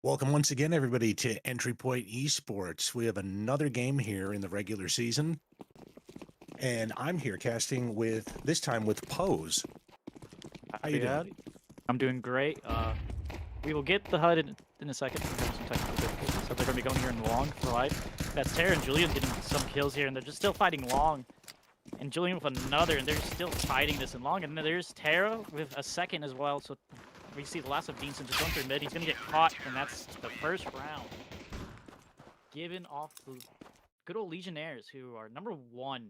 Welcome once again, everybody, to Entry Point Esports. We have another game here in the regular season, and I'm here casting with, this time with Pose. How you Howdy, doing? howdy. I'm doing great. We will get the HUD in a second. We're having some technical difficulties, so they're going to be going here in long for life. That's Tara and Julian getting some kills here, and they're just still fighting long. And Julian with another, and they're still fighting this in long. And then there's Tara with a second as well. So we see the last of Deanson just going through mid. He's going to get caught, and that's the first round. Given off the good old Legionnaires, who are #1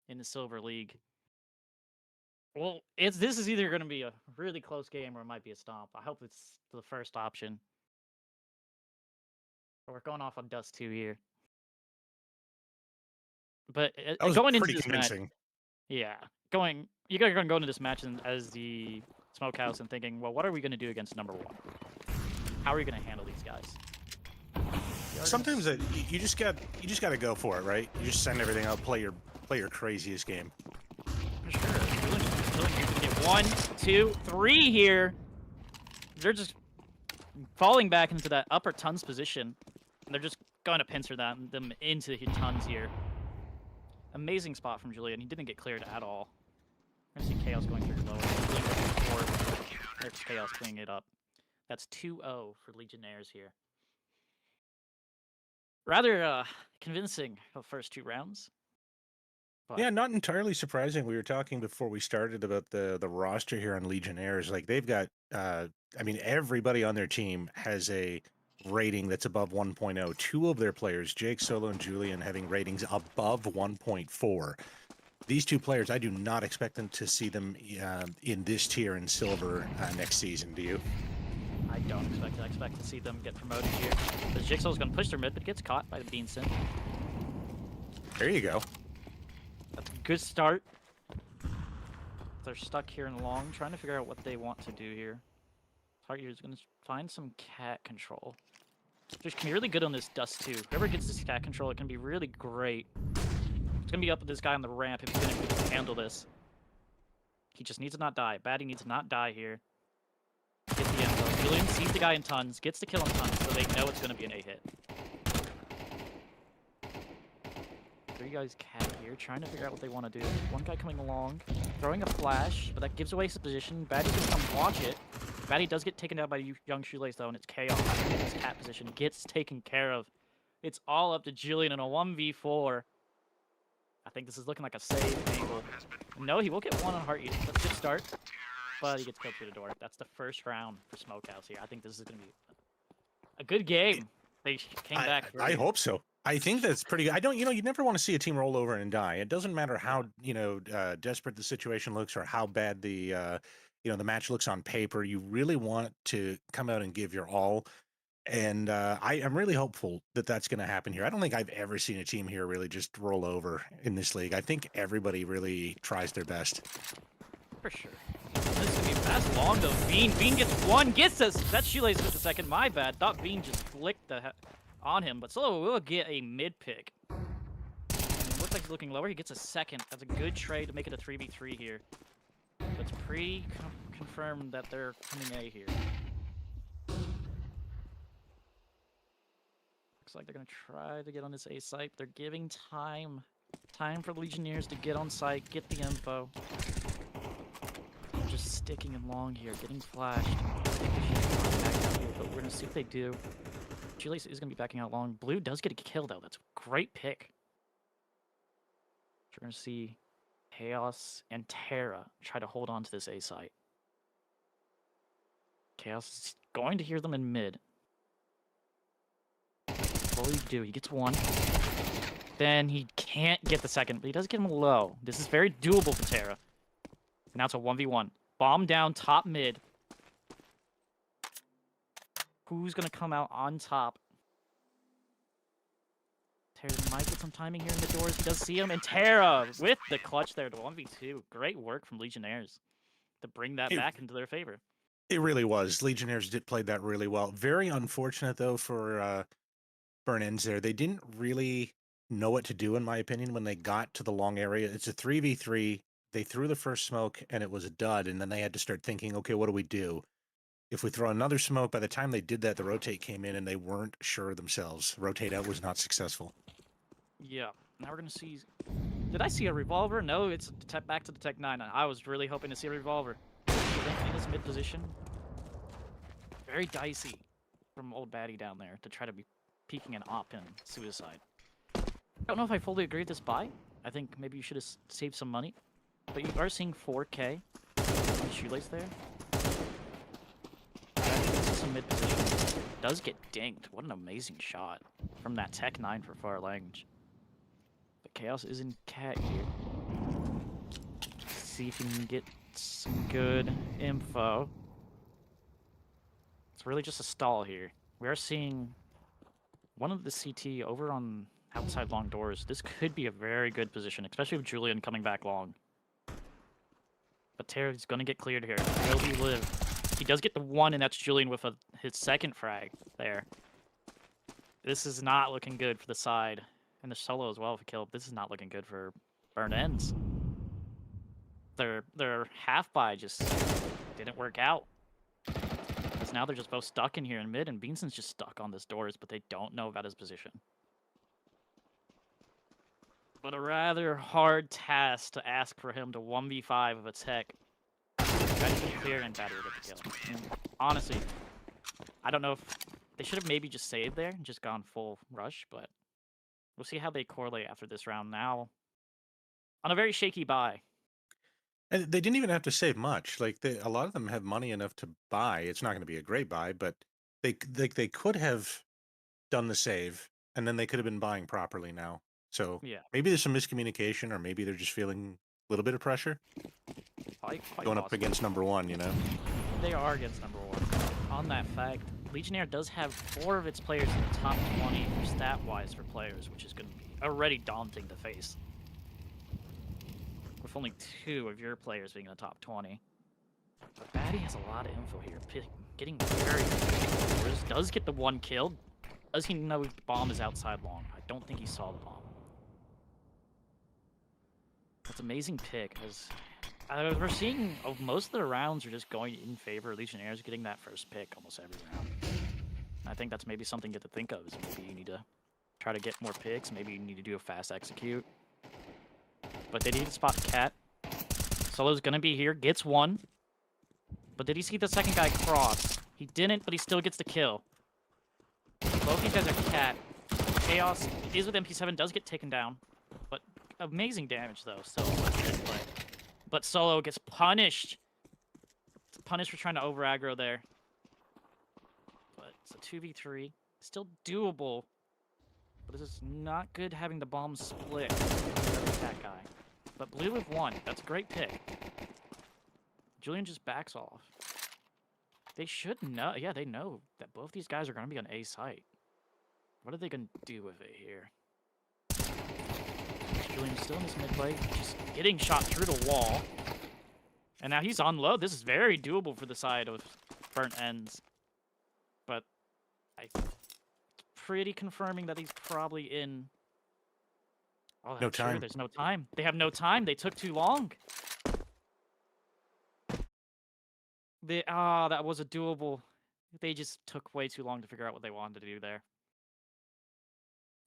in the Silver League. Well, this is either going to be a really close game or it might be a stomp. I hope it's the first option. We're going off on Dust 2 here. But That was going into pretty this match, convincing. yeah, you guys are going to go into this match as the Smokehouse and thinking, well, what are we going to do against #1? How are we going to handle these guys? Sometimes you just got to go for it, right? You just send everything out, play your craziest game. For sure. Julian's gonna get 1, 2, 3 here. They're just falling back into that upper tons position. And they're just going to pincer them into the tons here. Amazing spot from Julian. He didn't get cleared at all. I see Chaos going through lower. There's Chaos cleaning it up. That's 2-0 for Legionnaires here. Rather convincing the first 2 rounds. But Yeah, not entirely surprising. We were talking before we started about the roster here on Legionnaires. Like they've got, I mean, everybody on their team has a rating that's above 1.0. Two of their players, Jake Solo and Julian, having ratings above 1.4. These two players, I do not expect them to see them in this tier in silver next season. Do you? I don't expect it. I expect to see them get promoted here. The Jigsaw's going to push their mid, but gets caught by the Beanson. There you go. That's a good start. They're stuck here in long, trying to figure out what they want to do here. Target is going to find some cat control. Which can be really good on this Dust too. Whoever gets this cat control, it can be really great. It's going to be up with this guy on the ramp if he's going to handle this. He just needs to not die. Baddie needs to not die here. Get the info. Julian sees the guy in tons, gets the kill in tons, so they know it's going to be an A hit. 3 guys cat here, trying to figure out what they want to do. One guy coming along, throwing a flash, but that gives away his position. Baddie's going to come watch it. Baddie does get taken down by Young Shoelace, though, and it's Chaos in his cat position. Gets taken care of. It's all up to Julian in a 1v4. I think this is looking like a save angle. No, he will get 1 on Heart Eater. That's a good start. But he gets killed through the door. That's the first round for Smokehouse here. I think this is going to be a good game. They came back. I hope so. I think that's pretty good. I don't, you never want to see a team roll over and die. It doesn't matter how, desperate the situation looks or how bad the match looks on paper. You really want to come out and give your all. And I am really hopeful that that's going to happen here. I don't think I've ever seen a team here really just roll over in this league. I think everybody really tries their best. For sure. This is going to be fast long, though. Bean gets 1, gets us. That Shoelace just a second. My bad. Thought Bean just flicked on him, but Solo will get a mid pick. Looks like he's looking lower. He gets a second. That's a good trade to make it a 3v3 here. It's pre-confirmed that they're coming A here. Looks like they're going to try to get on this A site. They're giving time. Time for Legionnaires to get on site, get the info. They're just sticking in long here, getting flashed. I think they should back out here, but we're going to see what they do. Julius is going to be backing out long. Blue does get a kill, though. That's a great pick. We're going to see Chaos and Terra try to hold on to this A site. Chaos is going to hear them in mid. What will he do? He gets 1. Then he can't get the second, but he does get him low. This is very doable for Terra. And now it's a 1v1. Bomb down, top mid. Who's going to come out on top? Terra might get some timing here in the doors. He does see him. And Terra with the clutch there to 1v2. Great work from Legionnaires to bring that back into their favor. It really was. Legionnaires did play that really well. Very unfortunate, though, for Burn-Ins there. They didn't really know what to do, in my opinion, when they got to the long area. It's a 3v3. They threw the first smoke, and it was a dud, and then they had to start thinking, okay, what do we do? if we throw another smoke, by the time they did that, the rotate came in and they weren't sure themselves. Rotate out was not successful. Yeah. Now we're gonna see. Did I see a revolver? No, it's back to the Tech 9. I was really hoping to see a revolver. In his mid position. Very dicey from old baddie down there to try to be peeking an op in suicide. I don't know if I fully agree with this buy. I think maybe you should have saved some money. But you are seeing 4K on Shoelace there. I think this is some mid position. Does get dinged. What an amazing shot from that Tech 9 for far range. But Chaos is in cat here. See if he can get some good info. It's really just a stall here. We are seeing one of the CT over on outside long doors. This could be a very good position, especially with Julian coming back long. But Terry's going to get cleared here. Will he live? He does get the one, and that's Julian with his second frag there. This is not looking good for the side. And the solo as well for kill. This is not looking good for Burnt Ends. Their half buy just didn't work out. Because now they're just both stuck in here in mid, and Beanson's just stuck on this doors, but they don't know about his position. But a rather hard task to ask for him to 1v5 of a tech. Got to be clear and better to kill. And honestly, I don't know if they should have maybe just saved there and just gone full rush, but we'll see how they correlate after this round now. On a very shaky buy. And they didn't even have to save much. Like a lot of them have money enough to buy. It's not going to be a great buy, but they could have done the save, and then they could have been buying properly now. So Yeah, maybe there's some miscommunication, or maybe they're just feeling a little bit of pressure quite going up possible. against number one. You know, They are against number one. On that fact, Legionnaire does have 4 of its players in the top 20 stat-wise for players, which is going to be already daunting to face. With only 2 of your players being in the top 20. But Batty has a lot of info here. Getting very good. Does get the 1 kill. Does he know the bomb is outside long? I don't think he saw the bomb. That's an amazing pick, because we're seeing most of the rounds are just going in favor of Legionnaires getting that first pick almost every round. And I think that's maybe something to think of, is maybe you need to try to get more picks. Maybe you need to do a fast execute. But they need to spot the cat. Solo's gonna be here, gets 1. But did he see the second guy cross? He didn't, but he still gets the kill. Both these guys are cat. Chaos is with MP7, does get taken down. But amazing damage though, so play. But Solo gets punished. Punished for trying to over aggro there. But it's a 2v3. Still doable. But this is not good having the bomb split with that guy. But blue with 1. That's a great pick. Julian just backs off. They should know. Yeah, they know that both these guys are going to be on A site. What are they going to do with it here? Julian's still in this mid play. Just getting shot through the wall. And now he's on low. This is very doable for the side of Burnt Ends. But pretty confirming that he's probably in. Oh, that's no time. true. There's no time. They have no time. They took too long. That was a doable. They just took way too long to figure out what they wanted to do there.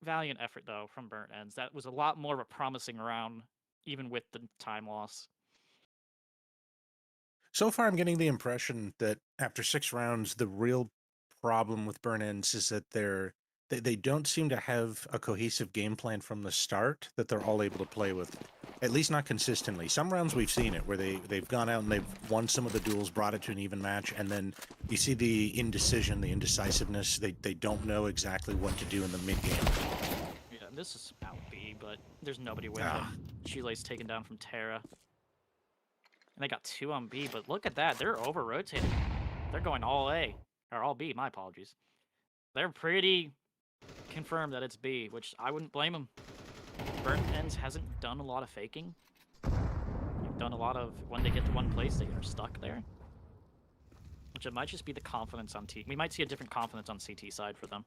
Valiant effort, though, from Burnt Ends. That was a lot more of a promising round, even with the time loss. So far, I'm getting the impression that after 6 rounds, the real problem with Burnt Ends is that they don't seem to have a cohesive game plan from the start that they're all able to play with, at least not consistently. Some rounds we've seen it where they've gone out and they've won some of the duels, brought it to an even match, and then you see the indecision, the indecisiveness. They don't know exactly what to do in the mid game. Yeah, this is out B, but there's nobody with him. Shoelace taken down from Terra. And they got 2 on B, but look at that. They're over-rotating. They're going all A. Or all B, my apologies. They're pretty confirmed that it's B, which I wouldn't blame them. Burnt Ends hasn't done a lot of faking. They've done a lot of, when they get to one place, they are stuck there. Which it might just be the confidence on T. We might see a different confidence on CT side for them.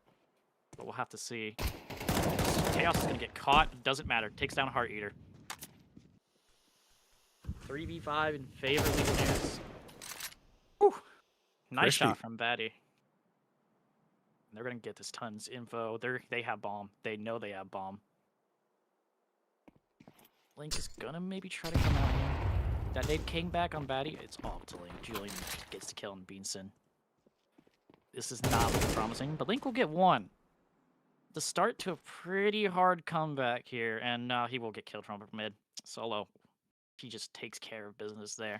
But we'll have to see. Chaos is going to get caught. It doesn't matter. Takes down Heart Eater. 3v5 in favor of Legionnaires. Whew. Nice Crispy. shot from Batty. They're gonna get this tons info. They have bomb. They know they have bomb. Link is gonna maybe try to come out here. That nade came back on Batty. It's off to Link. Julian gets the kill on Beanson. This is not looking promising, but Link will get one. The start to a pretty hard comeback here, and he will get killed from mid. Solo. He just takes care of business there.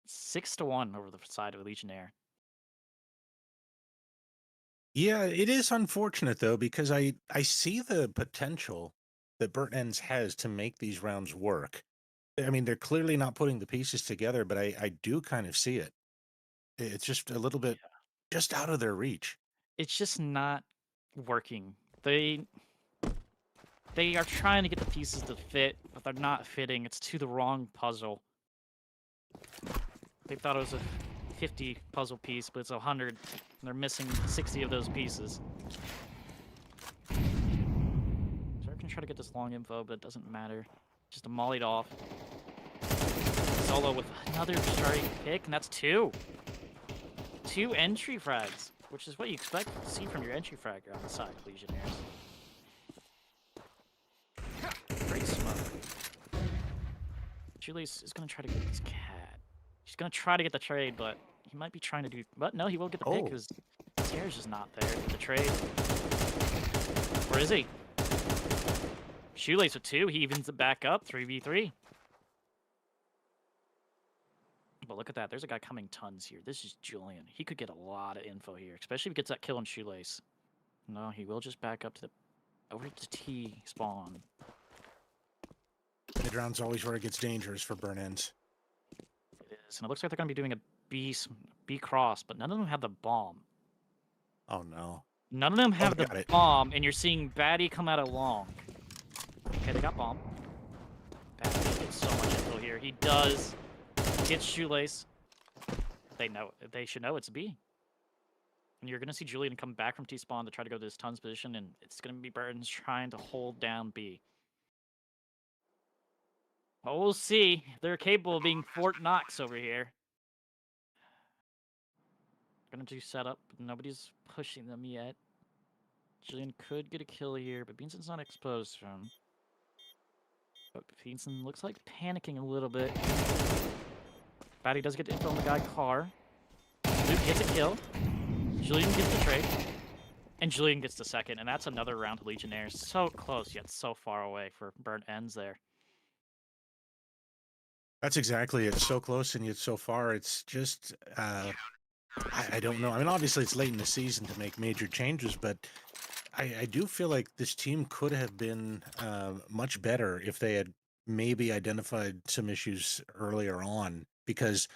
6-1 over the side of Legionnaire. Yeah, it is unfortunate though, because I see the potential that Burnt Ends has to make these rounds work. I mean, they're clearly not putting the pieces together, but I do kind of see it. It's just a little bit just out of their reach. It's just not working. They are trying to get the pieces to fit, but they're not fitting. It's to the wrong puzzle. They thought it was a 50 puzzle piece, but it's 100. And they're missing 60 of those pieces. So I can try to get this long info, but it doesn't matter. Just a mollied off. Solo with another strike pick, and that's 2. 2 entry frags, which is what you expect to see from your entry fragger on the side of Legionnaires. Great smoke. Julius is going to try to get this cat. He's going to try to get the trade, but he might be trying to do... But no, he will get the pick because Terra's just not there for the trade. Where is he? Shoelace with 2. He evens it back up. 3v3. But look at that. There's a guy coming tons here. This is Julian. He could get a lot of info here, especially if he gets that kill on Shoelace. No, he will just back up to the... over to T spawn. Mid-round's always where it gets dangerous for Burnt Ends. It is. And it looks like they're going to be doing a B cross, but none of them have the bomb. Oh, no. None of them have the bomb, and you're seeing Batty come out of long. Okay, they got bomb. Batty gets so much info here. He does. Gets Shoelace. They should know it's B. And you're going to see Julian come back from T-spawn to try to go to this tons position, and it's going to be Burton's trying to hold down B. Well, we'll see. They're capable of being Fort Knox over here. Gonna do setup, but nobody's pushing them yet. Julian could get a kill here, but Beanson's not exposed from him. But Beanson looks like panicking a little bit. Batty does get info on the guy car. Luke gets a kill. Julian gets the trade. And Julian gets the second, and that's another round of Legionnaires. So close, yet so far away for Burnt Ends there. That's exactly it. So close and yet so far. It's just, I don't know. I mean, obviously it's late in the season to make major changes, but I do feel like this team could have been much better if they had maybe identified some issues earlier on, because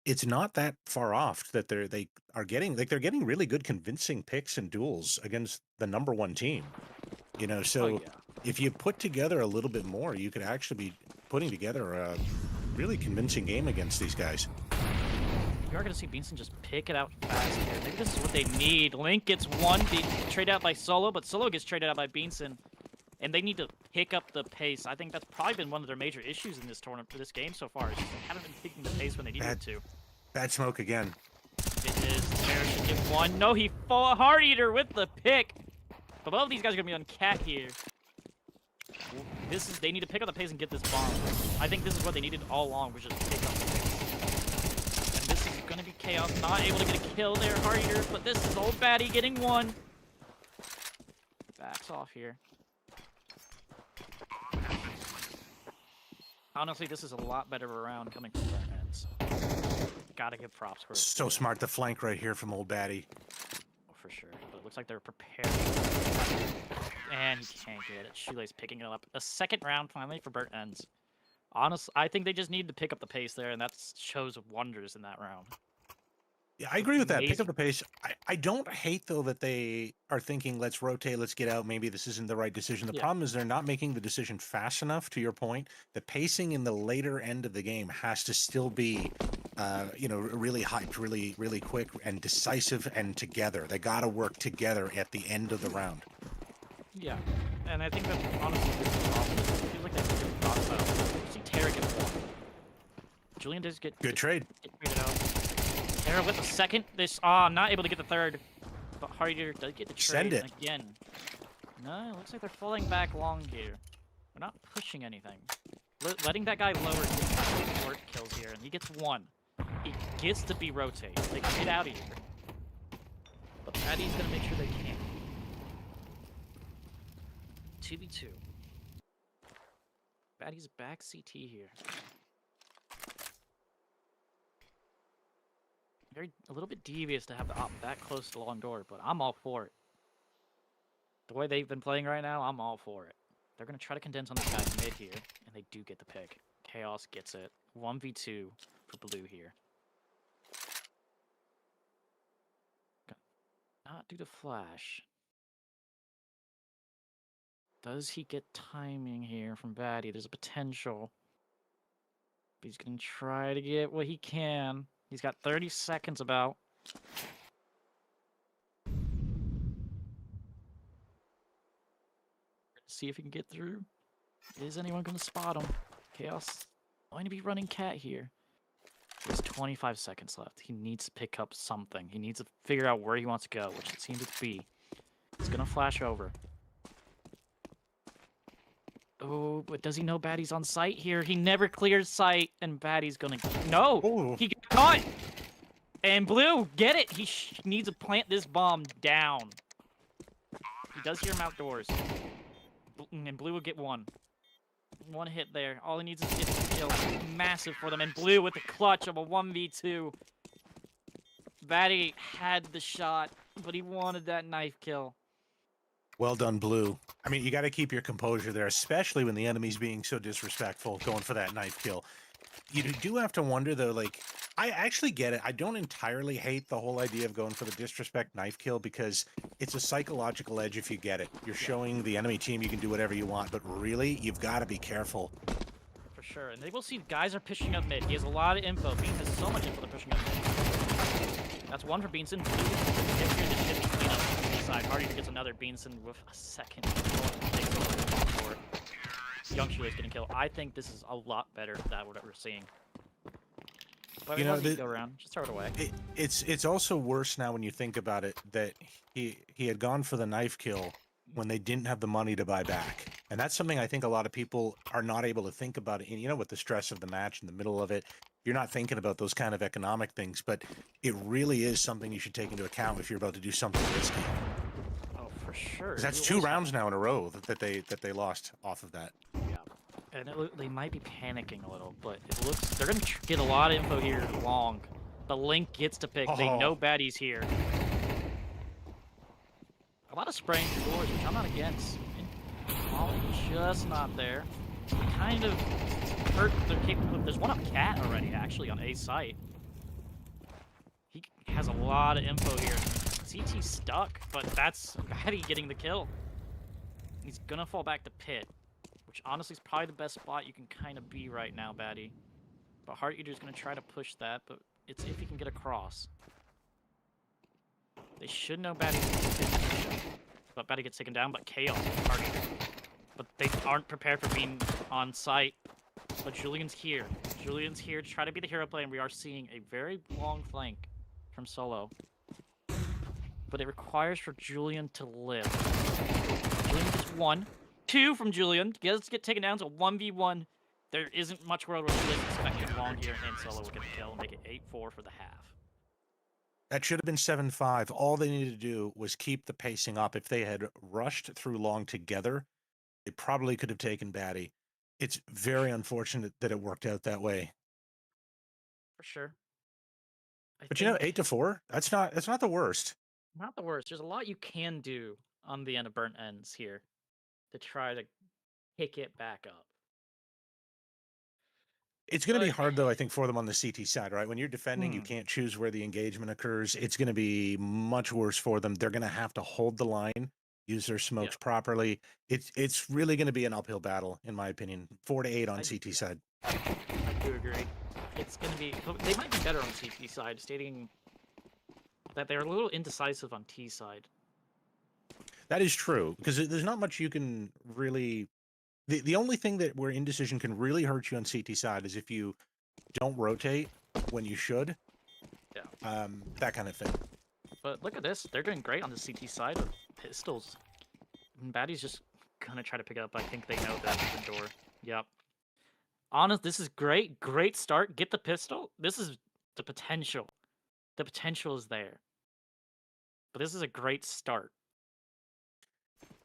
it's not that far off that they are getting really good convincing picks and duels against the #1 team. You know, so if you put together a little bit more, you could actually be putting together a really convincing game against these guys. You are going to see Beanson just pick it out fast here. Maybe this is what they need. Link gets one, traded out by Solo, but Solo gets traded out by Beanson. And they need to pick up the pace. I think that's probably been one of their major issues in this tournament, for this game so far. Is they haven't been picking the pace when they needed to. Bad smoke again. It is. Terra should get one. No, he fought Heart Eater with the pick. But both of these guys are going to be on cat here. They need to pick up the pace and get this bomb. I think this is what they needed all along, was just pick up the pace. And this is going to be Chaos, not able to get a kill there, Heart Eater, but this is old Batty getting one. Backs off here. Honestly, this is a lot better of a round coming from Burnt Ends. Gotta give props for it. So smart to flank right here from old Batty. Oh, for sure. But it looks like they're prepared. And he can't get it. Shoelace picking it up. A second round finally for Burnt Ends. Honestly, I think they just need to pick up the pace there, and that shows wonders in that round. Yeah, I agree with that. Pick up the pace. I don't hate, though, that they are thinking, let's rotate, let's get out. Maybe this isn't the right decision. The problem is they're not making the decision fast enough, to your point. The pacing in the later end of the game has to still be, you know, really hyped, really quick and decisive and together. They got to work together at the end of the round. Yeah, and I think that honestly this is the problem. It feels like they have different thoughts about it. You see Terra get one. Julian does get good trade. Get traded out. They're with the second. This not able to get the third. But Harder does get the Send trade it. again. No, it looks like they're falling back long here. They're not pushing anything. Letting that guy lower his work kills here, and he gets one. He gets to be rotated. They can get out of here. But Patty's gonna make sure they can. 2v2. Patty's back CT here. A little bit devious to have the op that close to the long door, but I'm all for it. The way they've been playing right now, I'm all for it. They're gonna try to condense on this guy mid here, and they do get the pick. Chaos gets it. 1v2 for blue here. Not do the flash. Does he get timing here from Batty? There's a potential. But he's gonna try to get what he can. He's got 30 seconds about. See if he can get through. Is anyone gonna spot him? Chaos going to be running cat here. There's 25 seconds left. He needs to pick up something. He needs to figure out where he wants to go, which it seems to be. He's gonna flash over. Oh, but does he know Batty's on site here? He never clears sight, and Batty's gonna... No! Ooh. He got caught! And Blue, get it! He needs to plant this bomb down. He does hear him outdoors. And Blue will get one. One hit there. All he needs is to get the kill. Massive for them. And Blue with the clutch of a 1v2. Batty had the shot, but he wanted that knife kill. Well done, Blue. I mean, you got to keep your composure there, especially when the enemy's being so disrespectful, going for that knife kill. You do have to wonder, though, like, I actually get it. I don't entirely hate the whole idea of going for the disrespect knife kill because it's a psychological edge if you get it. You're showing the enemy team you can do whatever you want, but really, you've got to be careful. For sure. And they will see guys are pushing up mid. He has a lot of info. Bean has so much info they're pushing up mid. That's one for Beanson. Side. Hardy gets another Beanson with a second. Young Shu is getting killed. I think this is a lot better than what we're seeing. But you know, go around. Just throw it away. It's also worse now when you think about it that he had gone for the knife kill when they didn't have the money to buy back, and that's something I think a lot of people are not able to think about. And you know, with the stress of the match in the middle of it, you're not thinking about those kind of economic things. But it really is something you should take into account if you're about to do something risky. Oh, for sure. That's 2 rounds now in a row that they lost off of that. Yeah. And they might be panicking a little, but it looks they're gonna get a lot of info here long. The Link gets to pick. They know Batty's here. A lot of spraying through doors, which I'm not against. Molly just not there. They kind of hurt their capability. There's one up Cat already, actually, on A site. He has a lot of info here. CT's stuck, but that's Batty getting the kill. He's gonna fall back to Pit. Which honestly is probably the best spot you can kind of be right now, Batty. But Heart Eater's going to try to push that, but it's if he can get across. They should know Batty's in position. But Batty gets taken down, but Chaos and Heart Eater. But they aren't prepared for being on site. But Julian's here. Julian's here to try to be the hero play, and we are seeing a very long flank from Solo. But it requires for Julian to live. Julian gets 1. 2 from Julian. Let's get taken down to 1v1. There isn't much world where Julian's expected long here, and Solo will get the kill and make it 8-4 for the half. That should have been 7-5. All they needed to do was keep the pacing up. If they had rushed through long together, they probably could have taken Batty. It's very unfortunate that it worked out that way. For sure. But you know, 8-4, that's not the worst. Not the worst. There's a lot you can do on the end of Burnt Ends here to try to pick it back up. It's going to be hard, though, I think, for them on the CT side, right? When you're defending, you can't choose where the engagement occurs. It's going to be much worse for them. They're going to have to hold the line, use their smokes properly. It's really going to be an uphill battle, in my opinion. 4-8 on CT side. I do agree. It's going to be... They might be better on the CT side, stating that they're a little indecisive on T side. That is true, because there's not much you can really... The only thing that where indecision can really hurt you on CT side is if you don't rotate when you should, That kind of thing. But look at this. They're doing great on the CT side of pistols. And Baddie's just gonna try to pick it up. I think they know that's the door. Yep. Honest, this is great. Great start. Get the pistol. This is the potential. The potential is there. But this is a great start.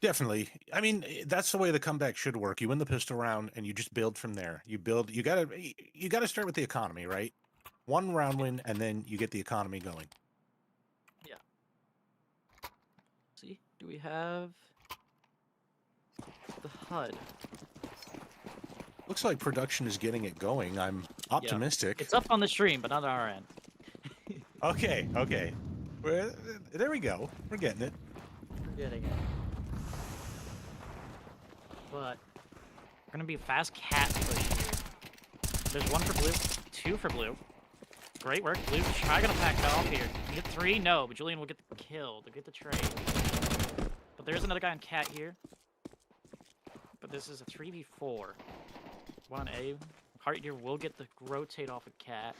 Definitely. I mean, that's the way the comeback should work. You win the pistol round, and you just build from there. You build. You gotta start with the economy, right? One round win, and then you get the economy going. Yeah. See, do we have the HUD? Looks like production is getting it going. I'm optimistic. It's up on the stream, but not on our end. Okay, okay. Well, there we go. We're getting it. We're getting it. But we're gonna be a fast cat push here. There's one for blue, two for blue. Great work, blue. Try gonna pack it off here. You get 3, no, but Julian will get the kill to get the trade. But there's another guy on cat here. But this is a 3v4. One A. Heart here will get the rotate off of cat.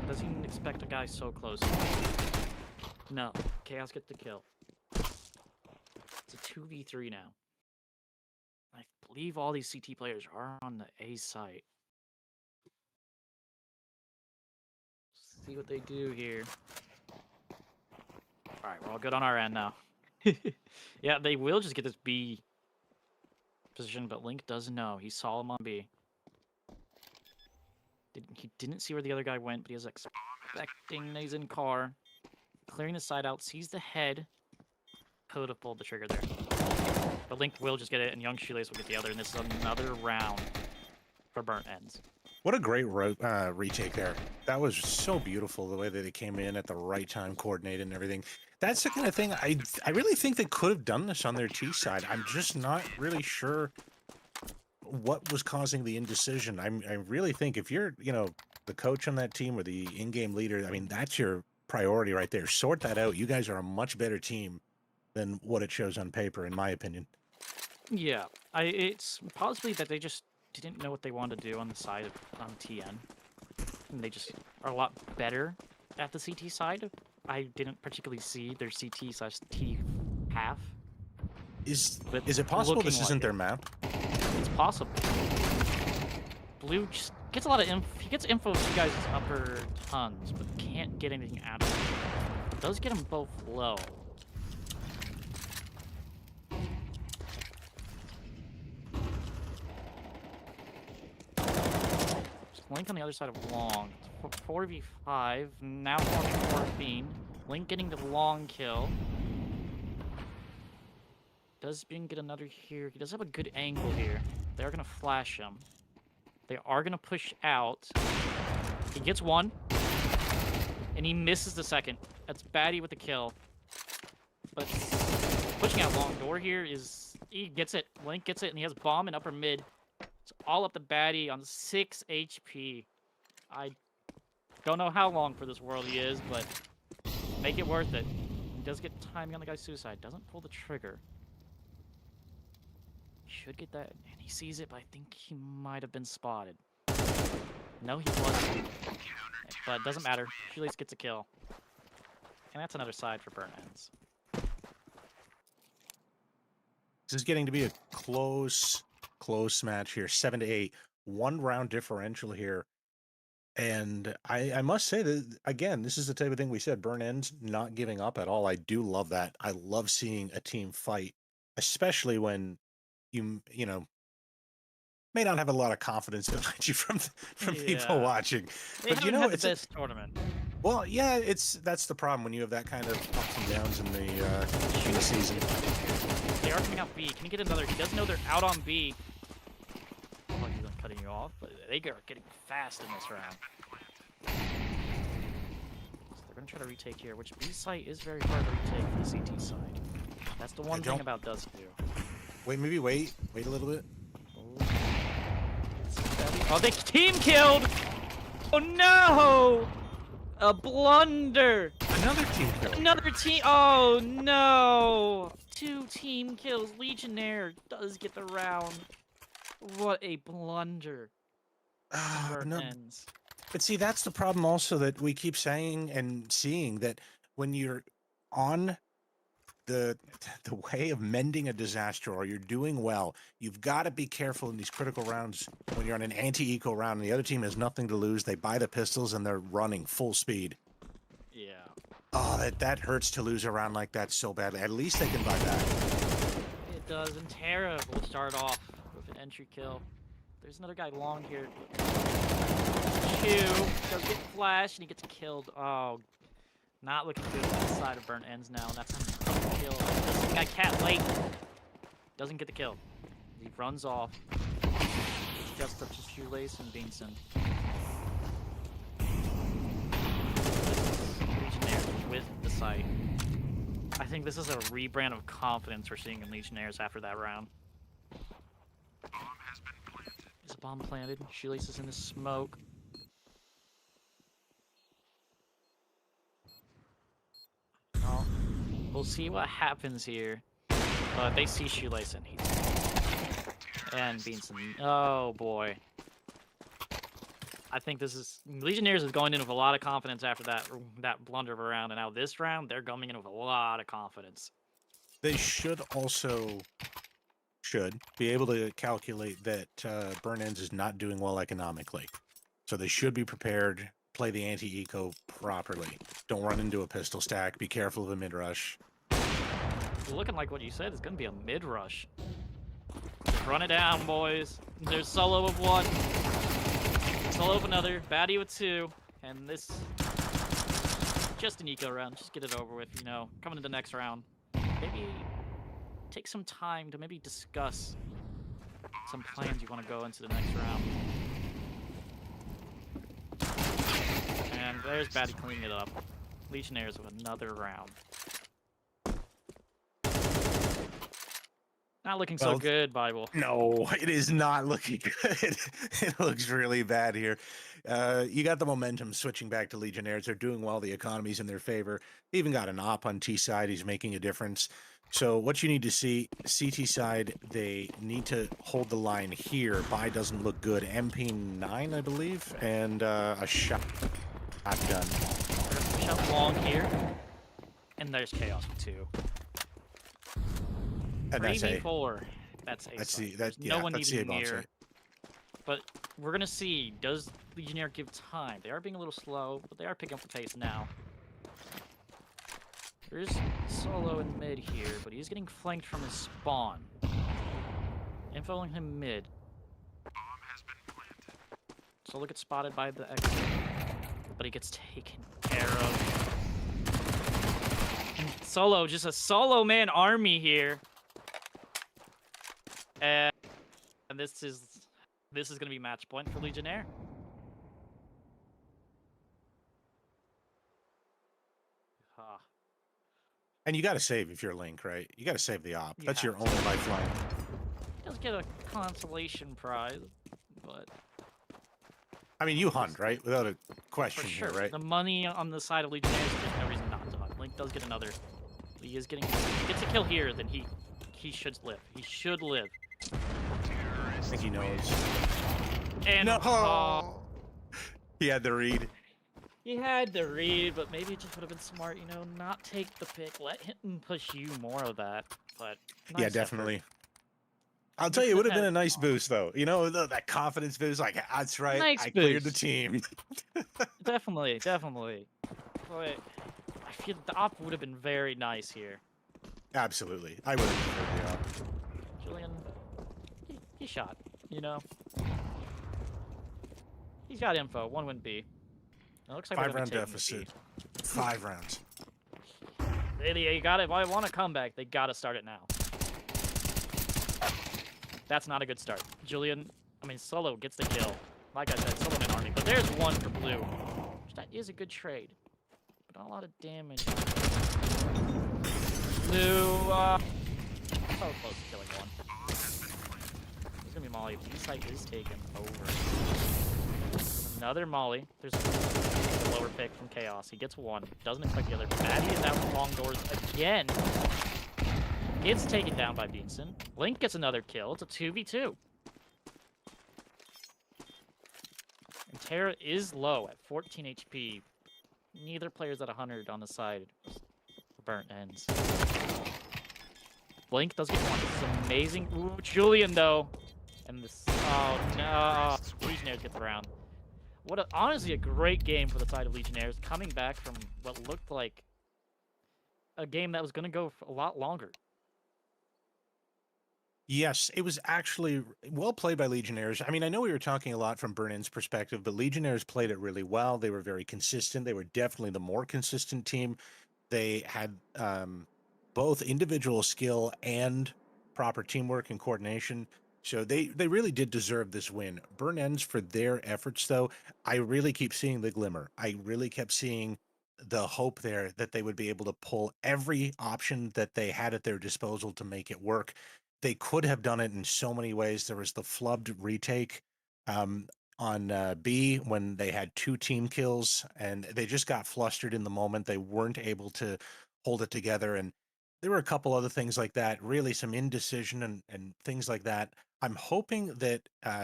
Doesn't even expect a guy so close. No, Chaos get the kill. It's a 2v3 now. I believe all these CT players are on the A site. See what they do here. Alright, we're all good on our end now. Yeah, they will just get this B position, but Link does know. He saw him on B. He didn't see where the other guy went, but he was expecting he's in car. Clearing the side out, sees the head. Could have pulled the trigger there. But Link will just get it, and Young Shoelace will get the other, and this is another round for Burnt Ends. What a great retake there. That was so beautiful, the way that they came in at the right time, coordinated and everything. That's the kind of thing I really think they could have done this on their T side. I'm just not really sure what was causing the indecision. I really think if you're, the coach on that team or the in-game leader, I mean, that's your priority right there. Sort that out. You guys are a much better team than what it shows on paper, in my opinion. Yeah, it's possibly that they just didn't know what they wanted to do on the side of TN. And they just are a lot better at the CT side. I didn't particularly see their CT/T half. Is it possible this isn't their map? It's possible. Blue just gets a lot of info. He gets info of you guys' upper tons, but can't get anything out of it. It does get them both low. Link on the other side of long. 4v5. Now 4v4 Fiend. Link getting the long kill. Does Fiend get another here? He does have a good angle here. They are going to flash him. They are going to push out. He gets one. And he misses the second. That's Baddie with the kill. But pushing out long door here is... He gets it. Link gets it, and he has bomb in upper mid. It's all up to Baddie on 6 HP. I don't know how long for this world he is, but make it worth it. He does get timing on the guy's suicide. Doesn't pull the trigger. Should get that, and he sees it, but I think he might have been spotted. No, he wasn't. But it doesn't matter. Shoelace gets a kill. And that's another side for Burnt Ends. This is getting to be a close match here, 7-8, 1 round differential here. And I must say that, again, this is the type of thing we said, Burnt Ends not giving up at all. I do love that. I love seeing a team fight, especially when you may not have a lot of confidence behind you from people watching. They but haven't had the best tournament. Well, yeah, that's the problem when you have that kind of ups and downs in the season. They are coming out B. Can he get another? He does know they're out on B. Oh, he's not cutting you off, but they are getting fast in this round. So they're going to try to retake here, which B site is very hard to retake for the CT side. That's the one thing about Dusk do. Wait a little bit. Oh, they team killed! Oh no! A blunder! Another team kill. Another team. Oh no! 2 team kills. Legionnaire does get the round. What a blunder. Ends. But see, that's the problem also that we keep saying and seeing, that when you're on the the way of mending a disaster, or you're doing well, you've got to be careful in these critical rounds when you're on an anti-eco round and the other team has nothing to lose. They buy the pistols and they're running full speed. Yeah. Oh, that hurts to lose a round like that so badly. At least they can buy back. It does, and Terra will start off with an entry kill. There's another guy long here. Chew does get flashed and he gets killed. Oh, not looking good on the side of Burnt Ends now, and that's another kill. This guy Cat late doesn't get the kill. He runs off. It's just up to Shoelace and Beanson. Legionnaires with the site. I think this is a rebrand of confidence we're seeing in Legionnaires after that round. Is a bomb planted? Shoelace is in the smoke. Well, we'll see what happens here. But they see Shoelace and he's... And Beanson. Oh boy. I think this is... Legionnaires is going in with a lot of confidence after that blunder of a round, and now this round, they're coming in with a lot of confidence. They should also be able to calculate that Burn Ends is not doing well economically. So they should be prepared, play the anti-eco properly. Don't run into a pistol stack. Be careful of a mid-rush. Looking like what you said, it's going to be a mid-rush. Just run it down, boys. There's solo of one. Solo of another. Baddie with two. And this... just an eco round. Just get it over with, you know. Coming to the next round. Maybe take some time to maybe discuss some plans you want to go into the next round. And there's Baddie cleaning it up. Legionnaires with another round. Not looking so good, Bible. No, it is not looking good. It looks really bad here. You got the momentum switching back to Legionnaires. They're doing well. The economy's in their favor. They even got an op on T side. He's making a difference. So what you need to see, CT side, they need to hold the line here. Buy doesn't look good. MP9, I believe, and a shotgun. Shot long here. And there's Chaos with two. And that's a 3v4. That's a. That's site. the that yeah. No one That's even the near. But we're gonna see. Does Legionnaire give time? They are being a little slow, but they are picking up the pace now. There's solo in mid here, but he's getting flanked from his spawn. Infoing him mid. Solo gets spotted by the exit, but he gets taken care of. And Solo, just a solo man army here. And this is gonna be match point for Legionnaire. And you got to save if you're Link, right? You got to save the op. That's your to. only lifeline. He does get a consolation prize, but I mean, you hunt, right? Without a question for sure, here, right? the money on the side of Legionnaires, there's no reason not to hunt. Link does get another. He is getting. If he gets a kill here, then he should live. He should live. I think he knows. And no! He had the read. He had the read, but maybe it just would have been smart, you know, not take the pick. Let him push you more of that. But nice yeah, definitely. Effort. I'll tell you, it would have been a nice boost, though. You know, that confidence boost. Like, that's right. Nice I boost. cleared the team. Definitely. But I feel the op would have been very nice here. Absolutely. I would have preferred the op. Julian, he shot, you know. He's got info. One win B. It looks like 5-round deficit. 5 rounds. You got it. If I want a comeback, they got to start it now. That's not a good start. Solo gets the kill. Like I said, Solo in army. But there's one for blue. That is a good trade. But not a lot of damage. Blue, so close to killing one. He's gonna be Molly. B-site is taken over. Another Molly. There's a lower pick from Chaos. He gets one. Doesn't expect the other. Baddie is out with long doors again. Gets taken down by Beanson. Link gets another kill. It's a 2v2. And Terra is low at 14 HP. Neither player's at 100 on the side. Burnt ends. Blink does get one. This is amazing. Ooh, Julian though. And this. Oh no. Legionnaires get the round. Honestly a great game for the side of Legionnaires, coming back from what looked like a game that was going to go for a lot longer. Yes, it was actually well played by Legionnaires. I mean, I know we were talking a lot from Burn-In's perspective, but Legionnaires played it really well. They were very consistent. They were definitely the more consistent team. They had both individual skill and proper teamwork and coordination. So they really did deserve this win. Burn-Ins, for their efforts, though, I really keep seeing the glimmer. I really kept seeing the hope there that they would be able to pull every option that they had at their disposal to make it work. They could have done it in so many ways. There was the flubbed retake on B when they had 2 team kills, and they just got flustered in the moment. They weren't able to hold it together, and there were a couple other things like that, really some indecision and things like that. I'm hoping that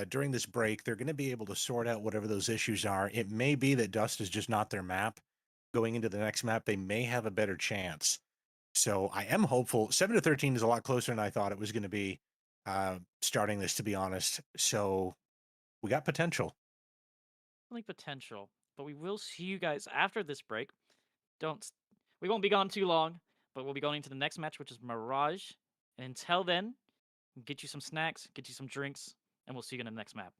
during this break, they're going to be able to sort out whatever those issues are. It may be that Dust is just not their map. Going into the next map, they may have a better chance. So I am hopeful. 7-13 is a lot closer than I thought it was going to be starting this, to be honest. So we got potential. Only potential. But we will see you guys after this break. We won't be gone too long, but we'll be going into the next match, which is Mirage. And until then, get you some snacks, get you some drinks, and we'll see you in the next map.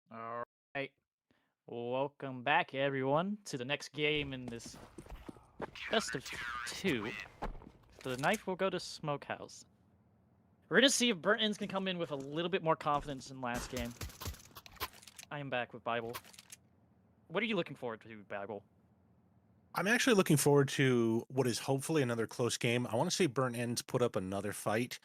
All right. Welcome back, everyone, to the next game in this best of two. The knife will go to Smokehouse. We're going to see if Burnt Ends can come in with a little bit more confidence than last game. I am back with Bible. What are you looking forward to, Bible? I'm actually looking forward to what is hopefully another close game. I want to see Burnt Ends put up another fight.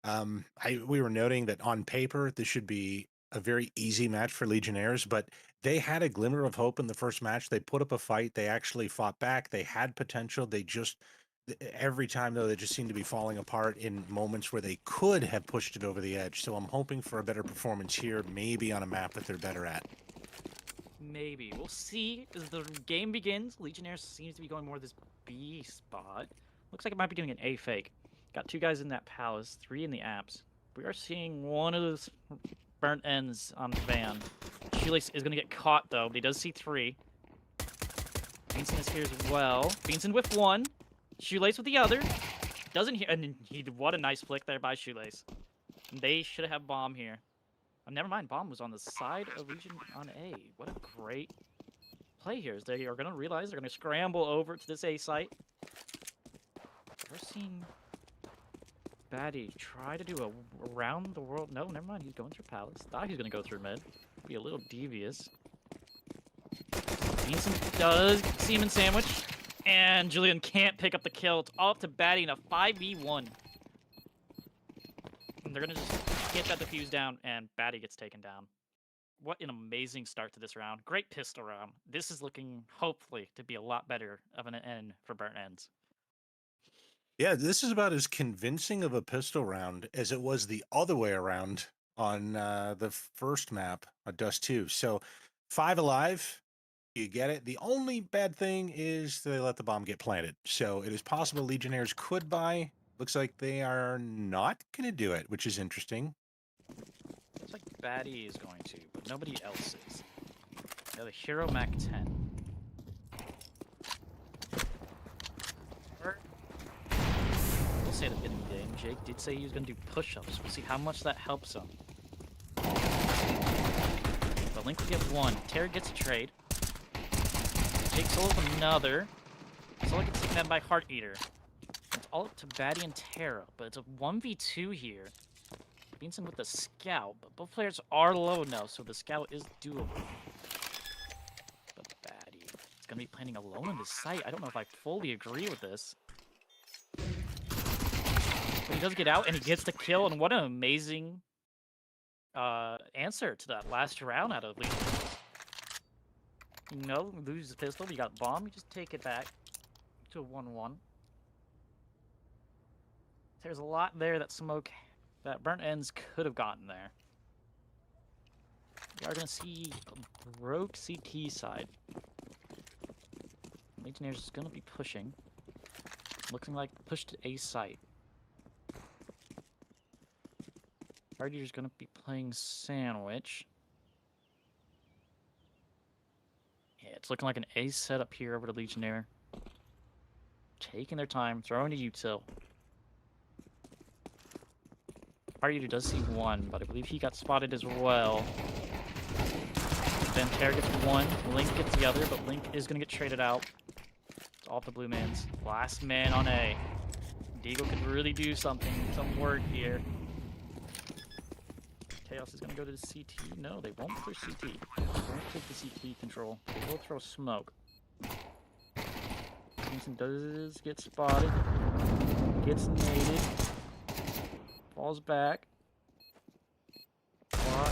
We were noting that on paper this should be a very easy match for Legionnaires, but they had a glimmer of hope in the first match. They put up a fight. They actually fought back. They had potential. They just every time though they just seem to be falling apart in moments where they could have pushed it over the edge. So I'm hoping for a better performance here, maybe on a map that they're better at. Maybe. We'll see as the game begins. Legionnaires seems to be going more this B spot. Looks like it might be doing an A fake. Got 2 guys in that palace, 3 in the apps. We are seeing one of those Burnt Ends on the van. Shoelace is going to get caught, though, but he does see 3. Beanson is here as well. Beanson with 1. Shoelace with the other. Doesn't hear, and what a nice flick there by Shoelace. They should have bomb here. Oh, never mind, bomb was on the side of Legion on A. What a great play here. Is they are gonna realize they're gonna scramble over to this A site. We're seeing Batty try to do a around the world. No, never mind. He's going through Palace. Thought he was gonna go through mid. Be a little devious. Vincent does Seaman sandwich, and Julian can't pick up the kill. It's all up to Batty in a 5v1. And they're gonna just get that defuse down, and Batty gets taken down. What an amazing start to this round. Great pistol round. This is looking, hopefully, to be a lot better of an end for Burnt Ends. Yeah, this is about as convincing of a pistol round as it was the other way around on the first map, Dust 2. So 5 alive, you get it. The only bad thing is they let the bomb get planted. So it is possible Legionnaires could buy. Looks like they are not going to do it, which is interesting. Looks like Batty is going to, but nobody else is. They have a Hero Mac 10. We'll say at the beginning of the game, Jake did say he was going to do push-ups. We'll see how much that helps him. But Link will get one. Terra gets a trade. Jake solos another. Solo gets taken down by Heart Eater. It's all up to Batty and Terra, but it's a 1v2 here. Vincent with the scout, but both players are low now, so the scout is doable. But Batty is gonna be planning alone in this site. I don't know if I fully agree with this. But he does get out, and he gets the kill, and what an amazing answer to that last round out of Legion. You know, lose the pistol, you got bomb, you just take it back to a 1-1. There's a lot there that Smoke, that Burnt Ends could have gotten there. We are going to see a broke CT side. Legionnaires is going to be pushing. Looking like push to A site. Guardian's going to be playing Sandwich. Yeah, it's looking like an A setup here over to Legionnaire. Taking their time, throwing a util. Party does see one, but I believe he got spotted as well. Then Terra gets one, Link gets the other, but Link is going to get traded out. It's all the blue man's. Last man on A. Deagle could really do something, some work here. Chaos is going to go to the CT. No, they won't push CT. They won't take the CT control. They will throw smoke. Jason does get spotted. Gets naded. Falls back. Spot.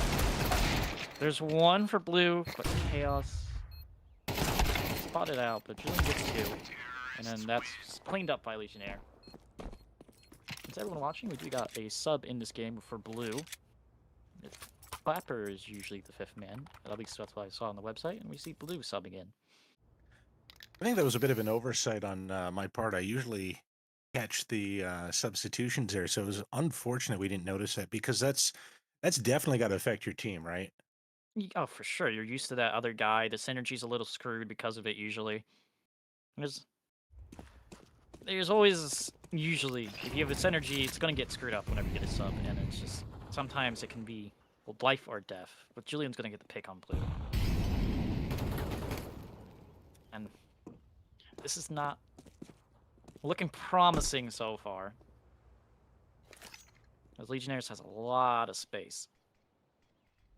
There's one for blue, but Chaos spotted out, but Julian gets two. And then that's cleaned up by Legionnaire. Since everyone watching, we do got a sub in this game for blue. Clapper is usually the fifth man, at least that's what I saw on the website, and we see blue subbing in. I think that was a bit of an oversight on my part. I usually catch the substitutions there, so it was unfortunate we didn't notice that, because that's definitely got to affect your team, right? Oh, for sure. You're used to that other guy. The synergy's a little screwed because of it usually. There's always, usually, if you have a synergy, it's going to get screwed up whenever you get a sub, and it's just, sometimes it can be, well, life or death. But Julian's going to get the pick on blue. And this is not looking promising so far. As Legionnaires has a lot of space.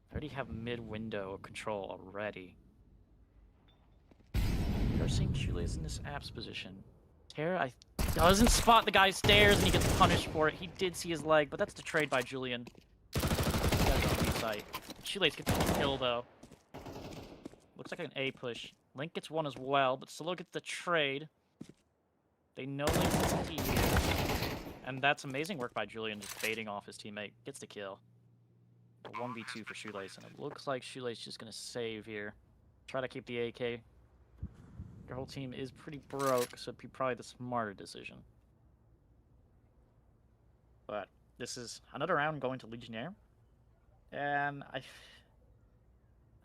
They already have mid-window control already. We are seeing Shoelace in this apps position. Terra doesn't spot the guy's stairs, and he gets punished for it. He did see his leg, but that's the trade by Julian. He got it on the site. Shoelace gets the kill, though. Looks like an A push. Link gets one as well, but Solo gets the trade. They know Link's CT here. And that's amazing work by Julian, just baiting off his teammate. Gets the kill. A 1v2 for Shoelace, and it looks like Shoelace just going to save here. Try to keep the AK. Your whole team is pretty broke, so it'd be probably the smarter decision. But this is another round going to Legionnaire. And I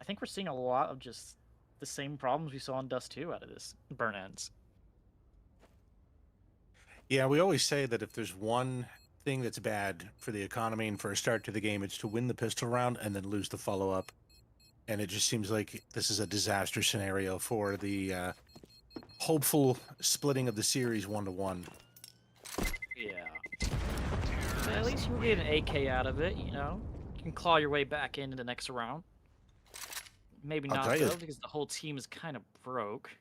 think we're seeing a lot of just the same problems we saw in Dust 2 out of this Burnt Ends. Yeah, we always say that if there's one thing that's bad for the economy and for a start to the game, it's to win the pistol round and then lose the follow-up. And it just seems like this is a disaster scenario for the hopeful splitting of the series 1-1. Yeah. But at least you'll get an AK out of it, you know? You can claw your way back into the next round. Maybe I'll not, tell you, though, because the whole team is kind of broke.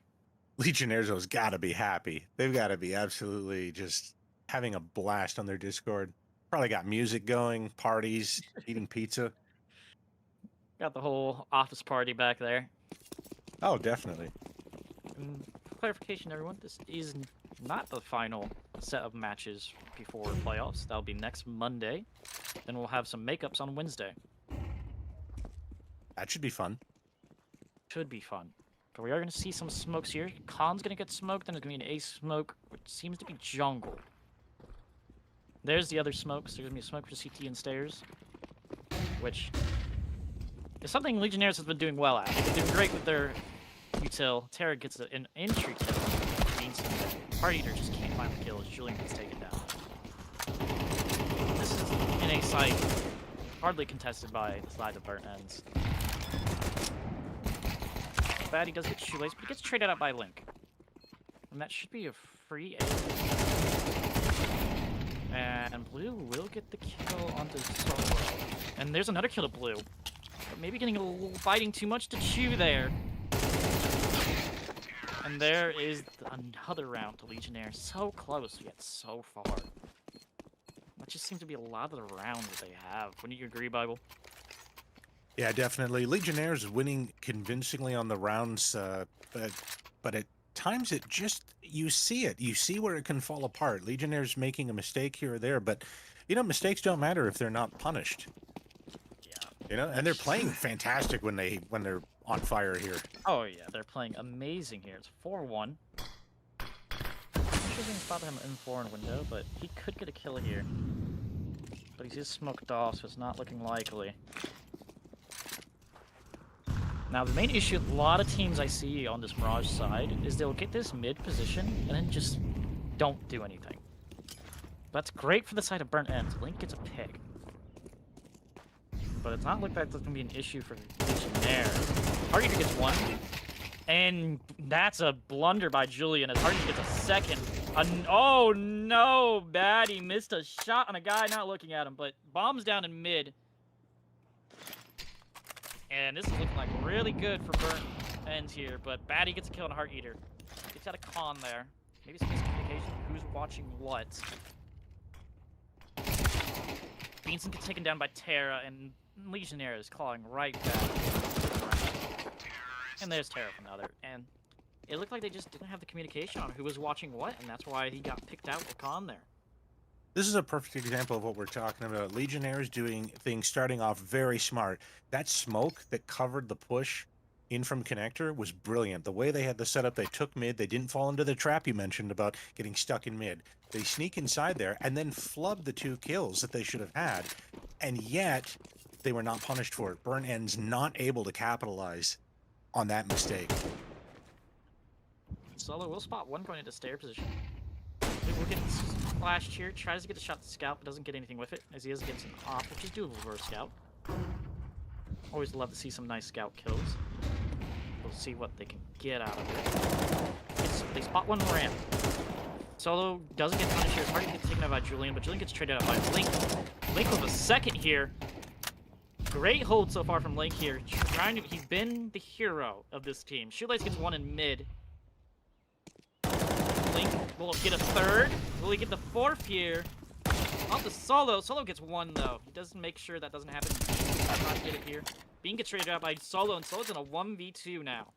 Legionnaires has got to be happy. They've got to be absolutely just having a blast on their Discord. Probably got music going, parties, eating pizza. Got the whole office party back there. Oh, definitely. And for clarification, everyone, this is not the final set of matches before playoffs. That'll be next Monday. Then we'll have some makeups on Wednesday. That should be fun. Should be fun. But we are going to see some smokes here. Khan's going to get smoked, and there's going to be an ace smoke, which seems to be jungle. There's the other smokes. There's going to be a smoke for CT and stairs, which is something Legionnaires has been doing well at. They've been doing great with their util. Terra gets an entry kill. Means Heart Eater just can't find the kill as Julian gets taken down. This is in a site hardly contested by the side of Burnt Ends. Bad, he does get shoelace, but he gets traded out by Link. And that should be a free A. And Blue will get the kill onto Solo. And there's another kill to Blue. But maybe getting a little biting too much to chew there. And there is another round to Legionnaire. So close, yet so far. That just seems to be a lot of the rounds that they have. Wouldn't you agree, Bible? Yeah, definitely. Legionnaires is winning convincingly on the rounds, but at times it just, you see it. You see where it can fall apart. Legionnaires making a mistake here or there, but, you know, mistakes don't matter if they're not punished. Yeah. You know, and they're playing fantastic when they're on fire here. Oh yeah, they're playing amazing here. It's 4-1. Interesting spot him in 4 in window, but he could get a kill here. But he's just smoked off, so it's not looking likely. Now, the main issue with a lot of teams I see on this Mirage side is they'll get this mid position and then just don't do anything. That's great for the side of Burnt Ends. Link gets a pick. But it's not like that's going to be an issue for Legionnaire. Heart Eater gets one. And that's a blunder by Julian as Heart Eater gets a second. Oh no, bad. He missed a shot on a guy not looking at him, but bombs down in mid. And this is looking like really good for Burnt Ends here, but Batty gets a kill on Heart Eater. Gets out a con there. Maybe some miscommunication who's watching what. Beanson gets taken down by Terra, and Legionnaire is clawing right back. And there's Terra from the other. And it looked like they just didn't have the communication on who was watching what, and that's why he got picked out with con there. This is a perfect example of what we're talking about. Legionnaires doing things starting off very smart. That smoke that covered the push in from connector was brilliant. The way they had the setup, they took mid, they didn't fall into the trap you mentioned about getting stuck in mid. They sneak inside there and then flub the 2 kills that they should have had, and yet they were not punished for it. Burnt Ends not able to capitalize on that mistake. Solo will spot one going into stair position. We'll get splashed here, tries to get the shot to Scout, but doesn't get anything with it, as he is against an off, which is doable for a Scout. Always love to see some nice Scout kills. We'll see what they can get out of it. They spot one ramp. Solo doesn't get punished here. It's hard to get taken out by Julian, but Julian gets traded out by Link. Link with a second here. Great hold so far from Link here. He's been the hero of this team. Shoelace gets one in mid. Link will get a third. Will he get the fourth here? Off the Solo. Solo gets one, though. He does make sure that doesn't happen. He's not get it here. Bean gets traded out by Solo, and Solo's in a 1v2 now.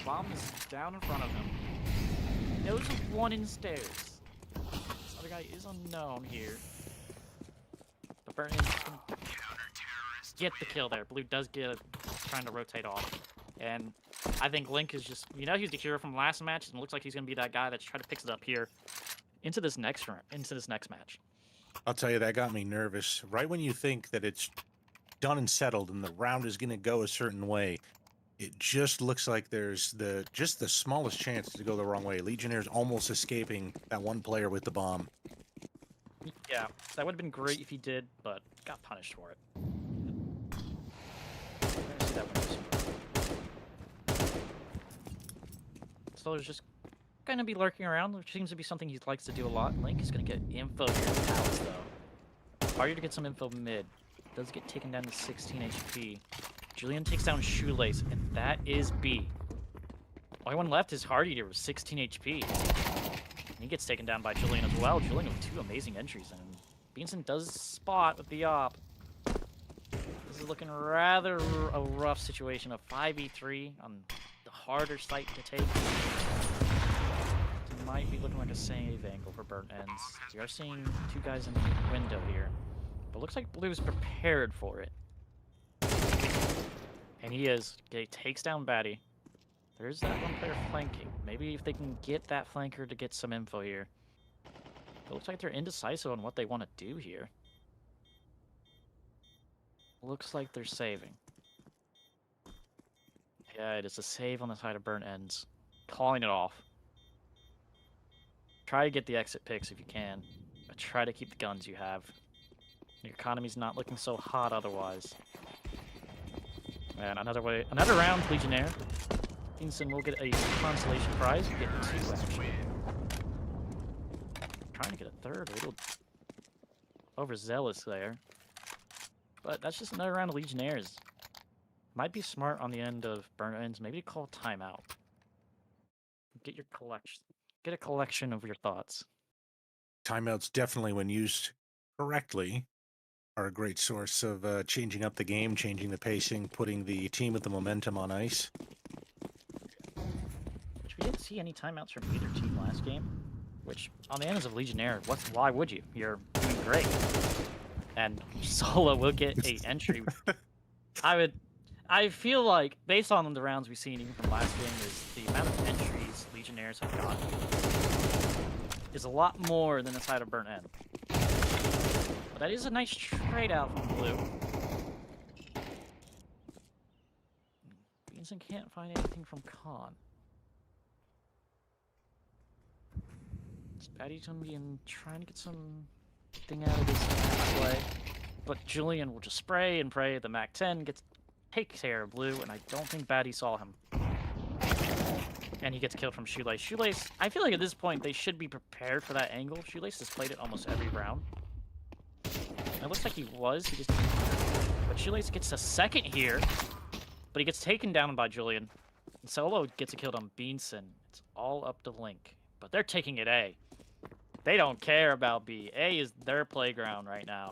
Bomb is down in front of him. Knows of one in stairs. This other guy is unknown here. But Burnt Ends can get the kill there. Blue does get trying to rotate off. And I think Link is just, you know, he's the hero from last match, and it looks like he's going to be that guy that's trying to pick it up here into this next match. I'll tell you, that got me nervous. Right when you think that it's done and settled and the round is going to go a certain way, it just looks like there's just the smallest chance to go the wrong way. Legionnaires almost escaping that one player with the bomb. Yeah, that would have been great if he did, but got punished for it. I see that one. So there's just gonna be lurking around, which seems to be something he likes to do a lot. Link is gonna get info here in Palace, though. Harder to get some info mid. Does get taken down to 16 HP. Julian takes down Shoelace, and that is B. Only one left is Hardy here with 16 HP. And he gets taken down by Julian as well. Julian with 2 amazing entries, and Beanson does spot with the op. This is looking rather a rough situation. A 5v3 on the harder site to take. It might be looking like a save angle for Burnt Ends. We are seeing 2 guys in the window here. But looks like Blue's prepared for it. And he is. Okay, takes down Batty. There's that one player flanking. Maybe if they can get that flanker to get some info here. It looks like they're indecisive on what they want to do here. Looks like they're saving. Yeah, it is a save on the side of Burnt Ends. Calling it off. Try to get the exit picks if you can. But try to keep the guns you have. Your economy's not looking so hot otherwise. And another round, Legionnaire. Beanson will get a consolation prize. You get 2 actually. Trying to get a 3rd, a little overzealous there. But that's just another round of Legionnaires. Might be smart on the end of Burnt Ends. Maybe call timeout. Get your collection. Get a collection of your thoughts. Timeouts definitely, when used correctly, are a great source of changing up the game, changing the pacing, putting the team with the momentum on ice. Which we didn't see any timeouts from either team last game. Which, on the ends of Legionnaire, why would you? You're doing great. And Solo will get a entry. I feel like, based on the rounds we've seen even from last game, is the amount of entries Legionnaires have gotten is a lot more than the side of Burnt End. But that is a nice trade out from Blue. Beanson can't find anything from Khan. Batty's gonna be trying to get something out of this way. But Julian will just spray and pray. The MAC-10 takes care of Blue, and I don't think Batty saw him. And he gets killed from Shoelace. Shoelace, I feel like at this point they should be prepared for that angle. Shoelace has played it almost every round. And it looks like he was. But Shoelace gets a second here. But he gets taken down by Julian. And Solo gets a kill on Beanson. It's all up to Link. But they're taking it A. They don't care about B. A is their playground right now.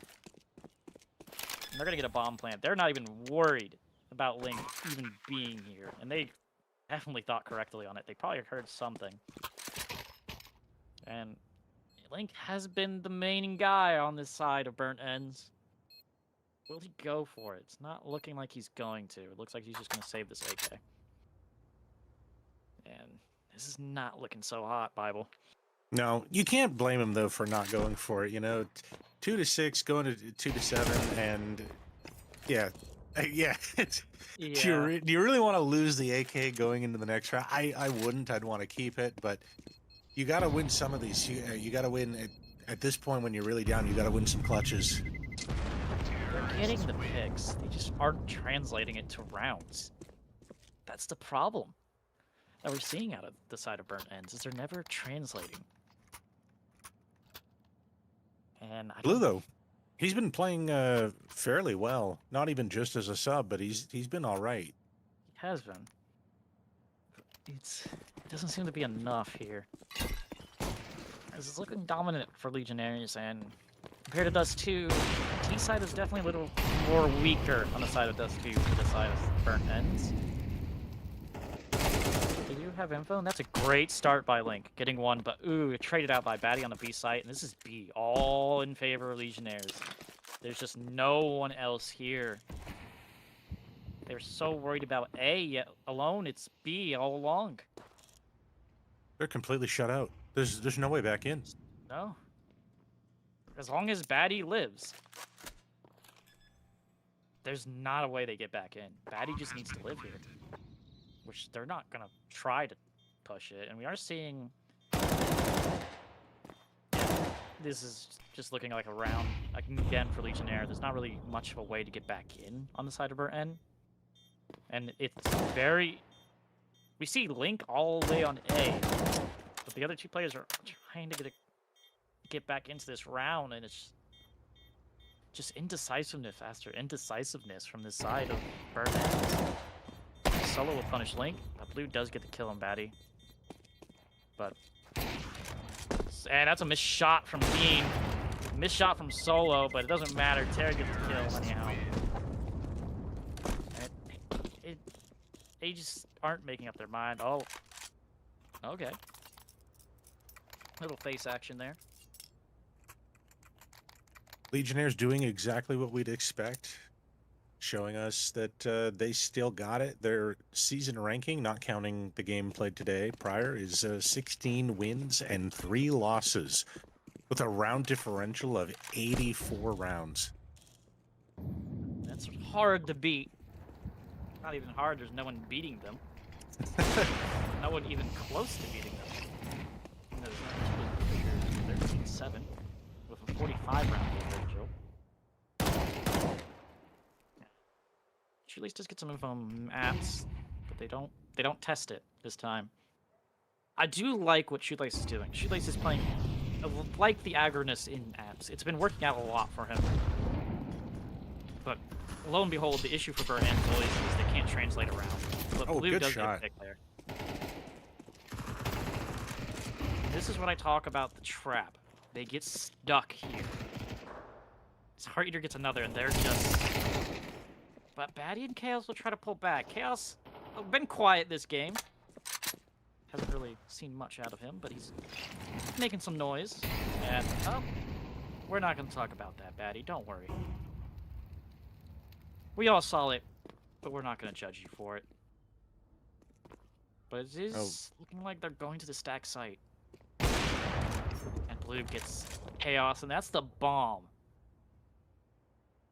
And they're going to get a bomb plant. They're not even worried about Link even being here. And they definitely thought correctly on it. They probably heard something. And Link has been the main guy on this side of Burnt Ends. Will he go for it? It's not looking like he's going to. It looks like he's just going to save this AK. And this is not looking so hot, Bible. No, you can't blame him though for not going for it. You know, 2 to 6, going to 2 to 7, and yeah, yeah. Do you really want to lose the AK going into the next round? I wouldn't. I'd want to keep it, but you got to win some of these. You got to win at this point when you're really down. You got to win some clutches. They're getting the picks. They just aren't translating it to rounds. That's the problem that we're seeing out of the side of Burnt Ends, is they're never translating. And Blue, though, he's been playing fairly well. Not even just as a sub, but he's been all right. He has been. It doesn't seem to be enough here. This is looking dominant for Legionnaires, and compared to Dust 2, T side is definitely a little more weaker on the side of Dust 2 to the side of Burnt Ends. They do have info, and that's a great start by Link, getting one, but ooh, traded out by Batty on the B site, and this is B, all in favor of Legionnaires. There's just no one else here. They're so worried about A, yet alone it's B all along. They're completely shut out. There's no way back in. No. As long as Batty lives, there's not a way they get back in. Batty just needs to live here. which they're not gonna try to push it. And we are seeing. This is just looking like a round again for Legionnaires. There's not really much of a way to get back in on the side of our end. And it's very... We see Link all the way on A, but the other two players are trying to get back into this round, and it's just indecisiveness after indecisiveness from this side of Birdman. Solo will punish Link, but Blue does get the kill on Batty. But... And that's a missed shot from Dean. Missed shot from Solo, but it doesn't matter. Terra gets the kill anyhow. And they just aren't making up their mind. Oh. Okay. Little face action there. Legionnaires doing exactly what we'd expect. Showing us that they still got it. Their season ranking, not counting the game played today prior, is 16 wins and 3 losses, with a round differential of 84 rounds. That's hard to beat. Not even hard, there's no one beating them. No one even close to beating them. No, 13-7 with a 45 round differential. Shoelace does get some info on maps, but they don't test it this time. I do like what Shoelace is doing. Shoelace is playing like the aggressiveness in apps. It's been working out a lot for him. But lo and behold, the issue for Burn Ends always is they can't translate around. But Blue good does shot. get a pick there. This is what I talk about the trap. They get stuck here. Heart Eater gets another, and they're just... But Batty and Chaos will try to pull back. Chaos has been quiet this game. Hasn't really seen much out of him, but he's making some noise. And, oh, we're not going to talk about that, Batty. Don't worry. We all saw it, but we're not going to judge you for it. But it is looking like they're going to the stack site. And Blue gets Chaos, and that's the bomb.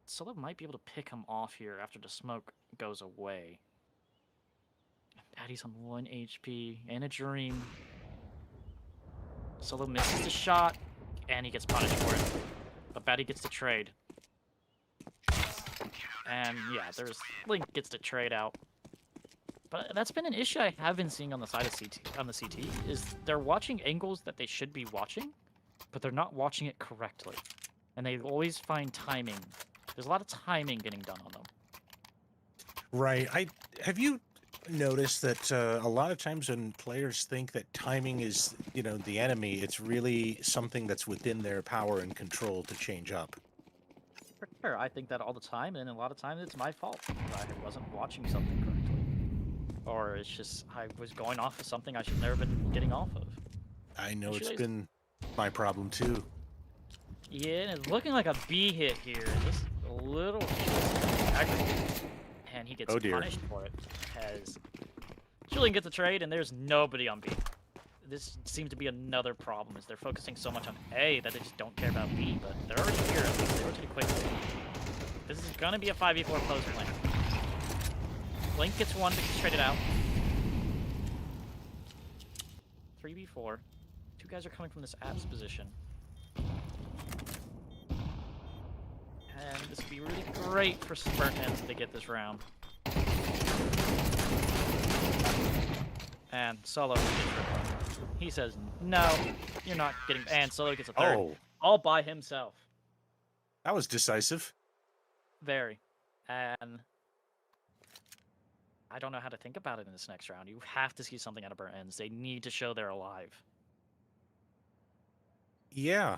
Solo might be able to pick him off here after the smoke goes away. Batty's on 1 HP and a dream. Solo misses the shot, and he gets punished for it. But Batty gets the trade. And yeah, Link gets the trade out. But that's been an issue I have been seeing on the side of CT, is they're watching angles that they should be watching, but they're not watching it correctly. And they always find timing. There's a lot of timing getting done on them. Right. Have you noticed that a lot of times when players think that timing is, the enemy, it's really something that's within their power and control to change up? For sure, I think that all the time, and a lot of times it's my fault. I wasn't watching something correctly. Or it's just, I was going off of something I should have never been getting off of. I know it's been my problem too. Yeah, and it's looking like a B hit here. Just a little aggravated. And he gets punished for it. As Julian gets a trade, and there's nobody on B. This seems to be another problem, is they're focusing so much on A that they just don't care about B, but they're already here, at least they rotated quickly. This is gonna be a 5v4 closer lane. Link gets one, but gets traded out. 3v4. Two guys are coming from this apps position. And this would be really great for Spartans to get this round. And Solo gets ripped. He says, no, you're not getting... And Solo gets a third. All by himself. That was decisive. Very. And I don't know how to think about it in this next round. You have to see something out of Burnt Ends. They need to show they're alive. Yeah.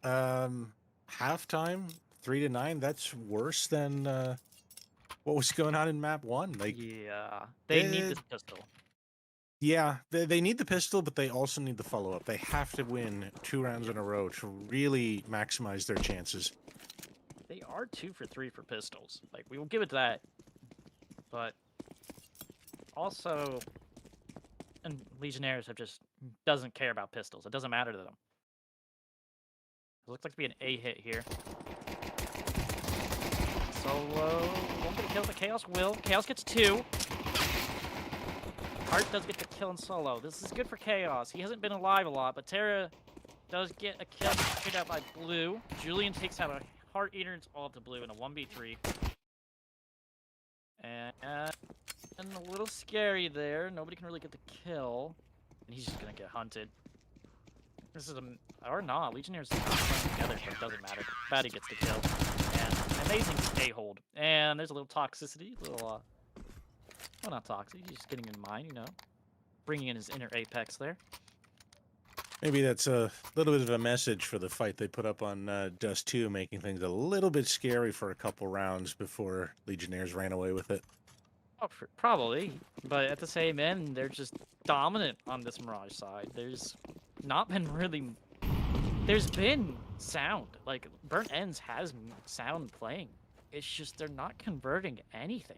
Halftime, 3-9. That's worse than what was going on in map 1. Like, yeah, they need this pistol. Yeah, they need the pistol, but they also need the follow-up. They have to win 2 rounds in a row to really maximize their chances. They are 2 for 3 for pistols. Like, we will give it that. But also, and Legionnaires have just doesn't care about pistols. It doesn't matter to them. It looks like to be an A hit here. Solo won't get a kill, but Chaos will. Chaos gets 2. Hart does get the kill in solo. This is good for Chaos. He hasn't been alive a lot, but Terra does get a kill straight out by Blue. Julian takes out a Heart Eater and all to Blue in a 1v3. And a little scary there. Nobody can really get the kill. And he's just gonna get hunted. This is or not. Legionnaires are not playing together, so it doesn't matter. Fatty gets the kill. And amazing stay hold. And there's a little toxicity. A little, well, not toxic. He's just getting in mind, you know. Bringing in his inner Apex there. Maybe that's a little bit of a message for the fight they put up on Dust 2, making things a little bit scary for a couple rounds before Legionnaires ran away with it. Oh, probably. But at the same end, they're just dominant on this Mirage side. There's not been really... There's been sound. Like, Burnt Ends has sound playing. It's just they're not converting anything.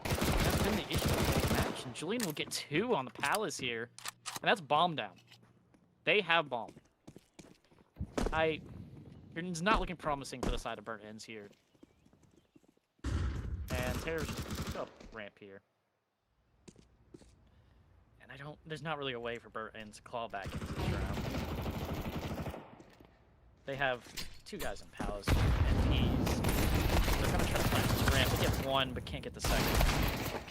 That's been the issue of the whole match. And Julian will get 2 on the Palace here. And that's bomb down. They have bomb. It's not looking promising for the side of Burnt Ends here. And Terra's just up ramp here. And there's not really a way for Burnt Ends to claw back into this round. They have 2 guys in Palace and MPs. They're gonna try to plant this ramp. They get 1, but can't get the second.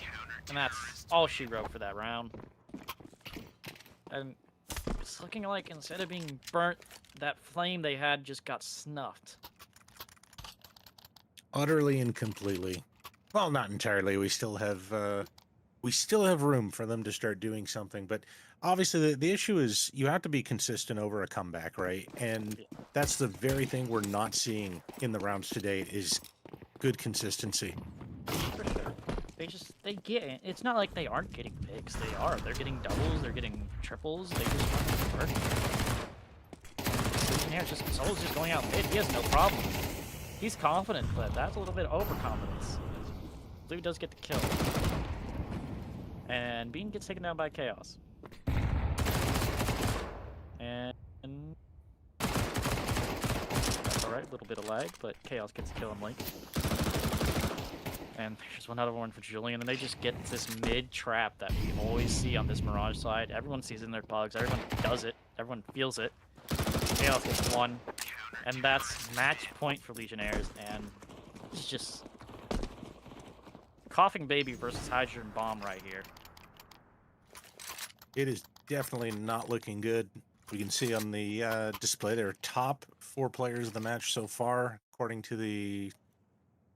And that's all she wrote for that round. And it's looking like instead of being burnt, that flame they had just got snuffed. Utterly and completely. Well, not entirely. We still have room for them to start doing something, but obviously the issue is you have to be consistent over a comeback, right? And that's the very thing we're not seeing in the rounds to date is good consistency. For sure. They get it. It's not like they aren't getting picks. They are. They're getting doubles. They're getting triples. They just aren't converting. Legionnaires Soul's just going out mid. He has no problem. He's confident, but that's a little bit overconfidence. Blue does get the kill. And Bean gets taken down by Chaos. And that's alright, a little bit of lag, but Chaos gets the kill on Link. And there's another one for Julian, and they just get this mid trap that we always see on this Mirage side. Everyone sees it in their bugs, everyone does it, everyone feels it. Chaos gets 1, and that's match point for Legionnaires, and it's just Coughing Baby versus Hydrogen Bomb right here. It is definitely not looking good. We can see on the display their top 4 players of the match so far, according to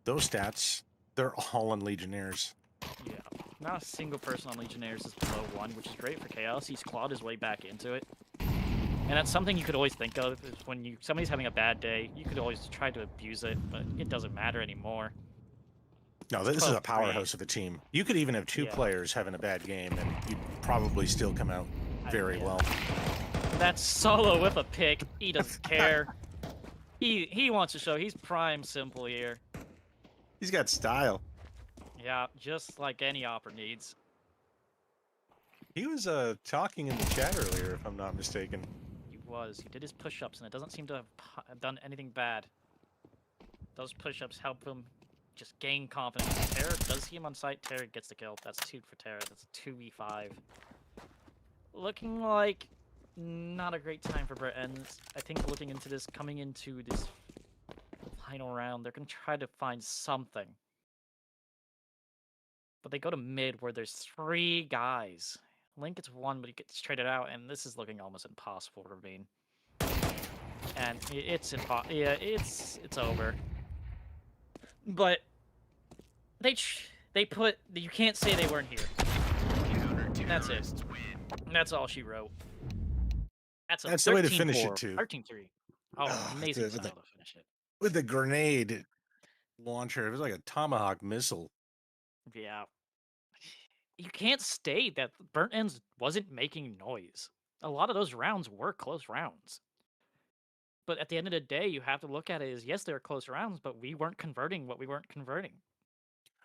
those stats. They're all on Legionnaires. Yeah, not a single person on Legionnaires is below 1, which is great for Chaos. He's clawed his way back into it. And that's something you could always think of, is when somebody's having a bad day, you could always try to abuse it, but it doesn't matter anymore. No, this is a powerhouse of a team. You could even have 2 players having a bad game, and you'd probably still come out very well. That's Solo with a pick. He doesn't care. He wants to show he's prime simple here. He's got style. Yeah, just like any Opera needs. He was talking in the chat earlier, if I'm not mistaken. He was. He did his push-ups, and it doesn't seem to have done anything bad. Those push-ups help him just gain confidence. Terra does see him on site. Terra gets the kill. That's 2 for Terra. That's a 2v5. Looking like not a great time for Burnt Ends. I think looking into this, coming into this final round, they're going to try to find something. But they go to mid where there's 3 guys. Link gets 1, but he gets traded out, and this is looking almost impossible to remain. And it's impossible. Yeah, it's over. But they put, you can't say they weren't here. That's it. That's all she wrote. That's the way to finish it too. 13-3. Oh, amazing style to finish it. With the grenade launcher, it was like a Tomahawk missile. Yeah. You can't state that Burnt Ends wasn't making noise. A lot of those rounds were close rounds. But at the end of the day, you have to look at it as, yes, they were close rounds, but we weren't converting what we weren't converting.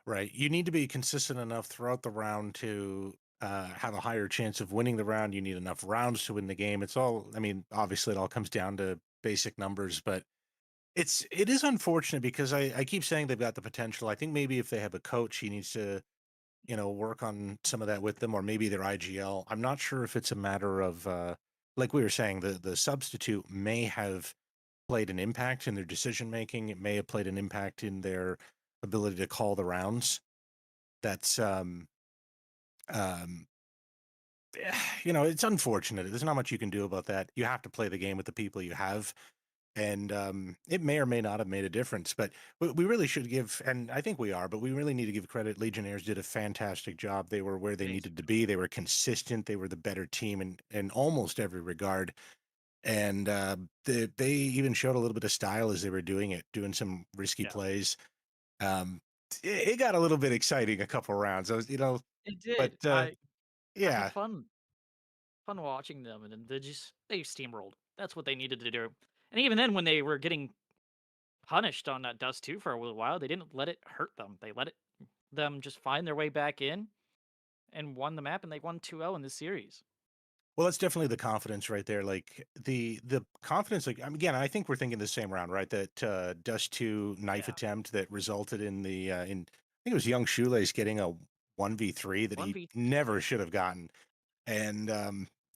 Right. You need to be consistent enough throughout the round to have a higher chance of winning the round. You need enough rounds to win the game. It's all, I mean, obviously it all comes down to basic numbers, but it is unfortunate because I keep saying they've got the potential. I think maybe if they have a coach, he needs to, work on some of that with them, or maybe their IGL. I'm not sure if it's a matter of, like we were saying, the substitute may have played an impact in their decision making. It may have played an impact in their ability to call the rounds. That's um, it's unfortunate. There's not much you can do about that. You have to play the game with the people you have, and it may or may not have made a difference. But we really should give, and I think we are, but we really need to give credit. Legionnaires did a fantastic job. They were where they Amazing. needed to be. They were consistent. They were the better team in almost every regard. And they even showed a little bit of style as they were doing it, doing some risky Yeah, plays. Um, it got a little bit exciting a couple rounds. I was, it but did. I had yeah. fun watching them, and then they steamrolled. That's what they needed to do. And even then, when they were getting punished on that Dust 2 for a little while, they didn't let it hurt them. They let them just find their way back in and won the map, and they won 2-0 in this series. Well, that's definitely the confidence right there. Like the confidence. Like again, I think we're thinking the same round, right? That Dust Two knife Yeah, attempt that resulted in the in I think it was Young Shoelace getting a 1v3 that he 1v3. never should have gotten. And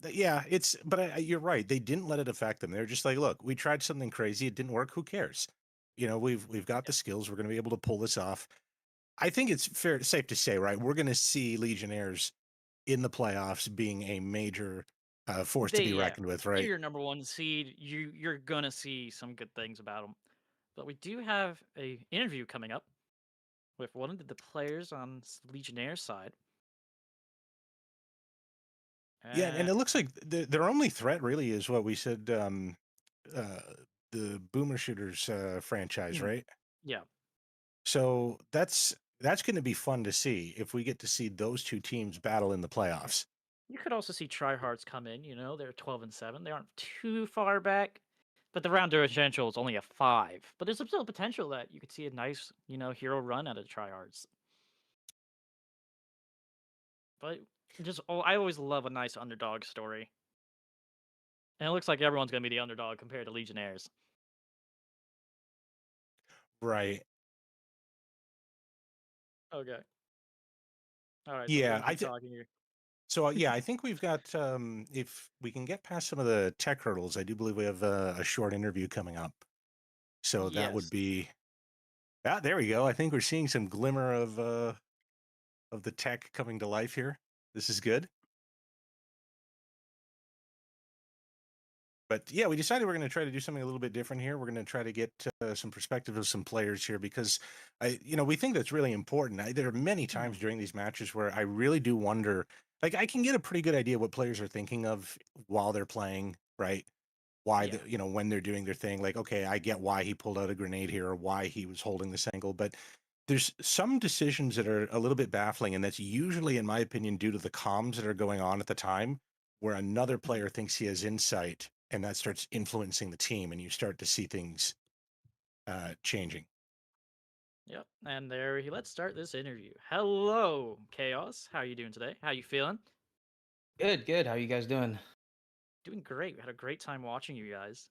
yeah, it's but you're right. They didn't let it affect them. They're just like, look, we tried something crazy. It didn't work. Who cares? We've got the Yeah, skills. We're going to be able to pull this off. I think it's safe to say, right? We're going to see Legionnaires in the playoffs being a major force to be yeah. reckoned with, They're right? your number one seed. You're gonna see some good things about them. But we do have a interview coming up with one of the players on Legionnaires side. Yeah, Uh, and it looks like their only threat really is what we said, uh, the Boomer Shooters franchise, mhm, right? yeah. So that's going to be fun to see if we get to see those two teams battle in the playoffs. You could also see tryhards come in. They're 12-7. They aren't too far back, but the round differential is only a 5. But there's still potential that you could see a nice, hero run out of tryhards. But I always love a nice underdog story, and it looks like everyone's gonna be the underdog compared to Legionnaires. Right. Okay. All right. So we're Yeah, gonna keep talking here. so. Yeah, I think we've got if we can get past some of the tech hurdles, I do believe we have a short interview coming up. So that would Yes. be there we go. I think we're seeing some glimmer of the tech coming to life here. This is good. But yeah, we decided we're going to try to do something a little bit different here. We're going to try to get some perspective of some players here because we think that's really important. There are many times Mhm. during these matches where I really do wonder. Like, I can get a pretty good idea what players are thinking of while they're playing, right? Why Yeah. when they're doing their thing. Like, okay, I get why he pulled out a grenade here or why he was holding this angle, but there's some decisions that are a little bit baffling, and that's usually, in my opinion, due to the comms that are going on at the time, where another Mhm. player thinks he has insight, and that starts influencing the team, and you start to see things changing. Yep. And let's start this interview. Hello, Chaos. How are you doing today? How you feeling? Good, good. How you guys doing? Doing great. We had a great time watching you guys,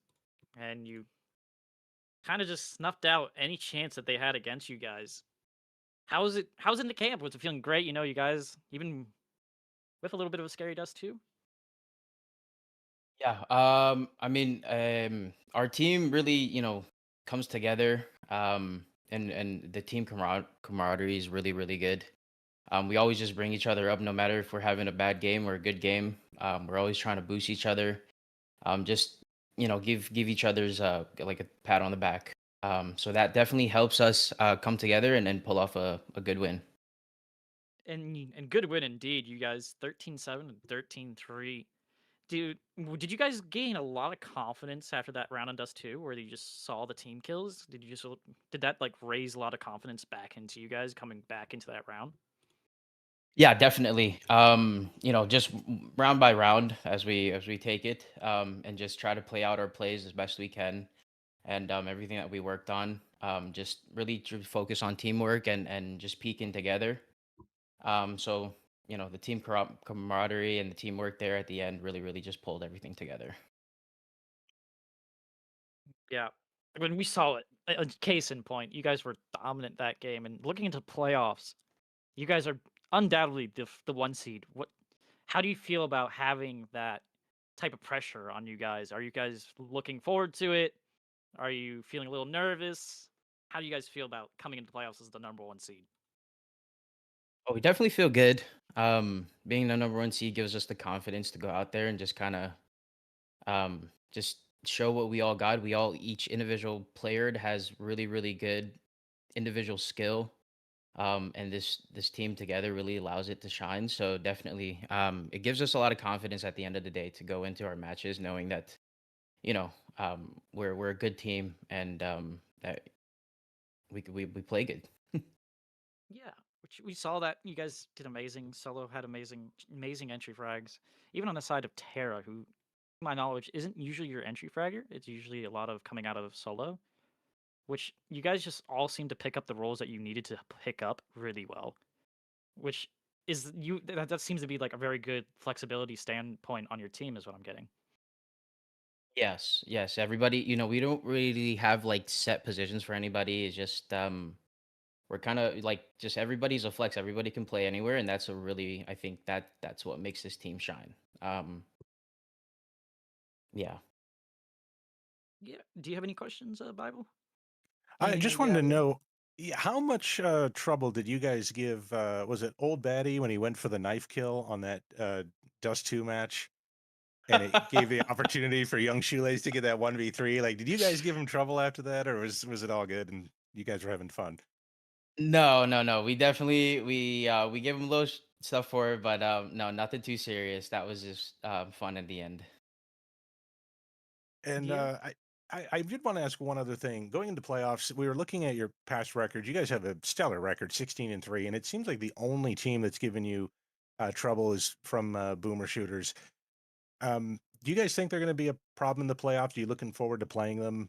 and you kind of just snuffed out any chance that they had against you guys. How's it? How's it in the camp? Was it feeling great? You guys even with a little bit of a scary dust too. Yeah. Our team really, comes together. And the team camaraderie is really, really good. We always just bring each other up, no matter if we're having a bad game or a good game. We're always trying to boost each other. Just give each other's like a pat on the back. So that definitely helps us come together and pull off a good win. And good win indeed. You guys 13-7 and 13-3. Did you guys gain a lot of confidence after that round on Dust 2 where you just saw the team kills? Did that like raise a lot of confidence back into you guys coming back into that round? Yeah, definitely. Just round by round as we take it, and just try to play out our plays as best we can, and everything that we worked on, just really to focus on teamwork and just peaking together. So the team camaraderie and the teamwork there at the end really really just pulled everything together. Yeah. When we saw it, a case in point, you guys were dominant that game and looking into playoffs, you guys are undoubtedly the 1 seed. How do you feel about having that type of pressure on you guys? Are you guys looking forward to it? Are you feeling a little nervous? How do you guys feel about coming into the playoffs as the number 1 seed? Oh, we definitely feel good. Being the number one seed gives us the confidence to go out there and just kind of just show what we all got. We all each individual player has really really good individual skill. And this team together really allows it to shine. So definitely, it gives us a lot of confidence at the end of the day to go into our matches knowing that we're a good team and that we play good. Yeah, which we saw that you guys did amazing. Solo had amazing entry frags. Even on the side of Terra, who, to my knowledge, isn't usually your entry fragger. It's usually a lot of coming out of solo, which you guys just all seem to pick up the roles that you needed to pick up really well. Which is that seems to be like a very good flexibility standpoint on your team, is what I'm getting. Yes, yes. Everybody, we don't really have like set positions for anybody. It's just we're kind of like just everybody's a flex. Everybody can play anywhere, and that's a really I think that's what makes this team shine. Yeah. Yeah. Do you have any questions, Bible? I Anything just that you wanted to added? know, how much trouble did you guys give? Was it Old Batty when he went for the knife kill on that Dust 2 match? And it gave the opportunity for young Shoelace to get that 1v3. Like, did you guys give him trouble after that, or was it all good and you guys were having fun? No, no, no. We definitely we gave him a little stuff for it, but no, nothing too serious. That was just fun in the end. And Yeah. I did want to ask one other thing. Going into playoffs, we were looking at your past records. You guys have a stellar record, 16-3, and it seems like the only team that's given you trouble is from Boomer Shooters. Do you guys think they're going to be a problem in the playoffs? Are you looking forward to playing them?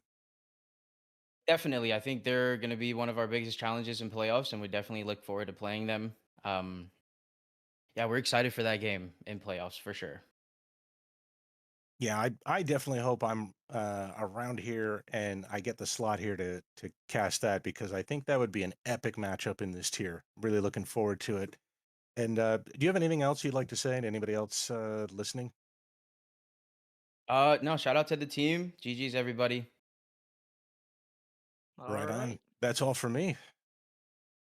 Definitely, I think they're going to be one of our biggest challenges in playoffs, and we definitely look forward to playing them. Um, yeah, we're excited for that game in playoffs for sure. Yeah, I definitely hope I'm around here and I get the slot here to cast that because I think that would be an epic matchup in this tier. Really looking forward to it. And do you have anything else you'd like to say to anybody else listening? No, shout out to the team. GG's everybody. All Right on. right. That's all for me.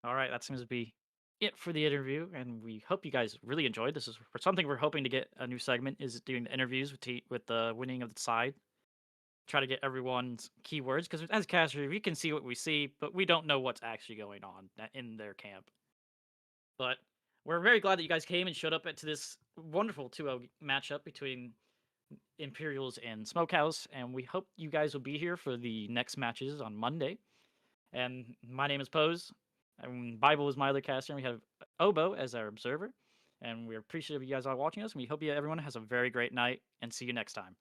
All right. That seems to be it for the interview, and we hope you guys really enjoyed. This is for something we're hoping to get a new segment is doing the interviews with the winning of the side. Try to get everyone's keywords because as casters, we can see what we see, but we don't know what's actually going on in their camp. But we're very glad that you guys came and showed up to this wonderful 2-0 matchup between Imperials and Smokehouse, and we hope you guys will be here for the next matches on Monday. And my name is Pose, and Bible is my other caster, and we have Obo as our observer. And we're appreciative of you guys all watching us, and we hope everyone has a very great night, and see you next time.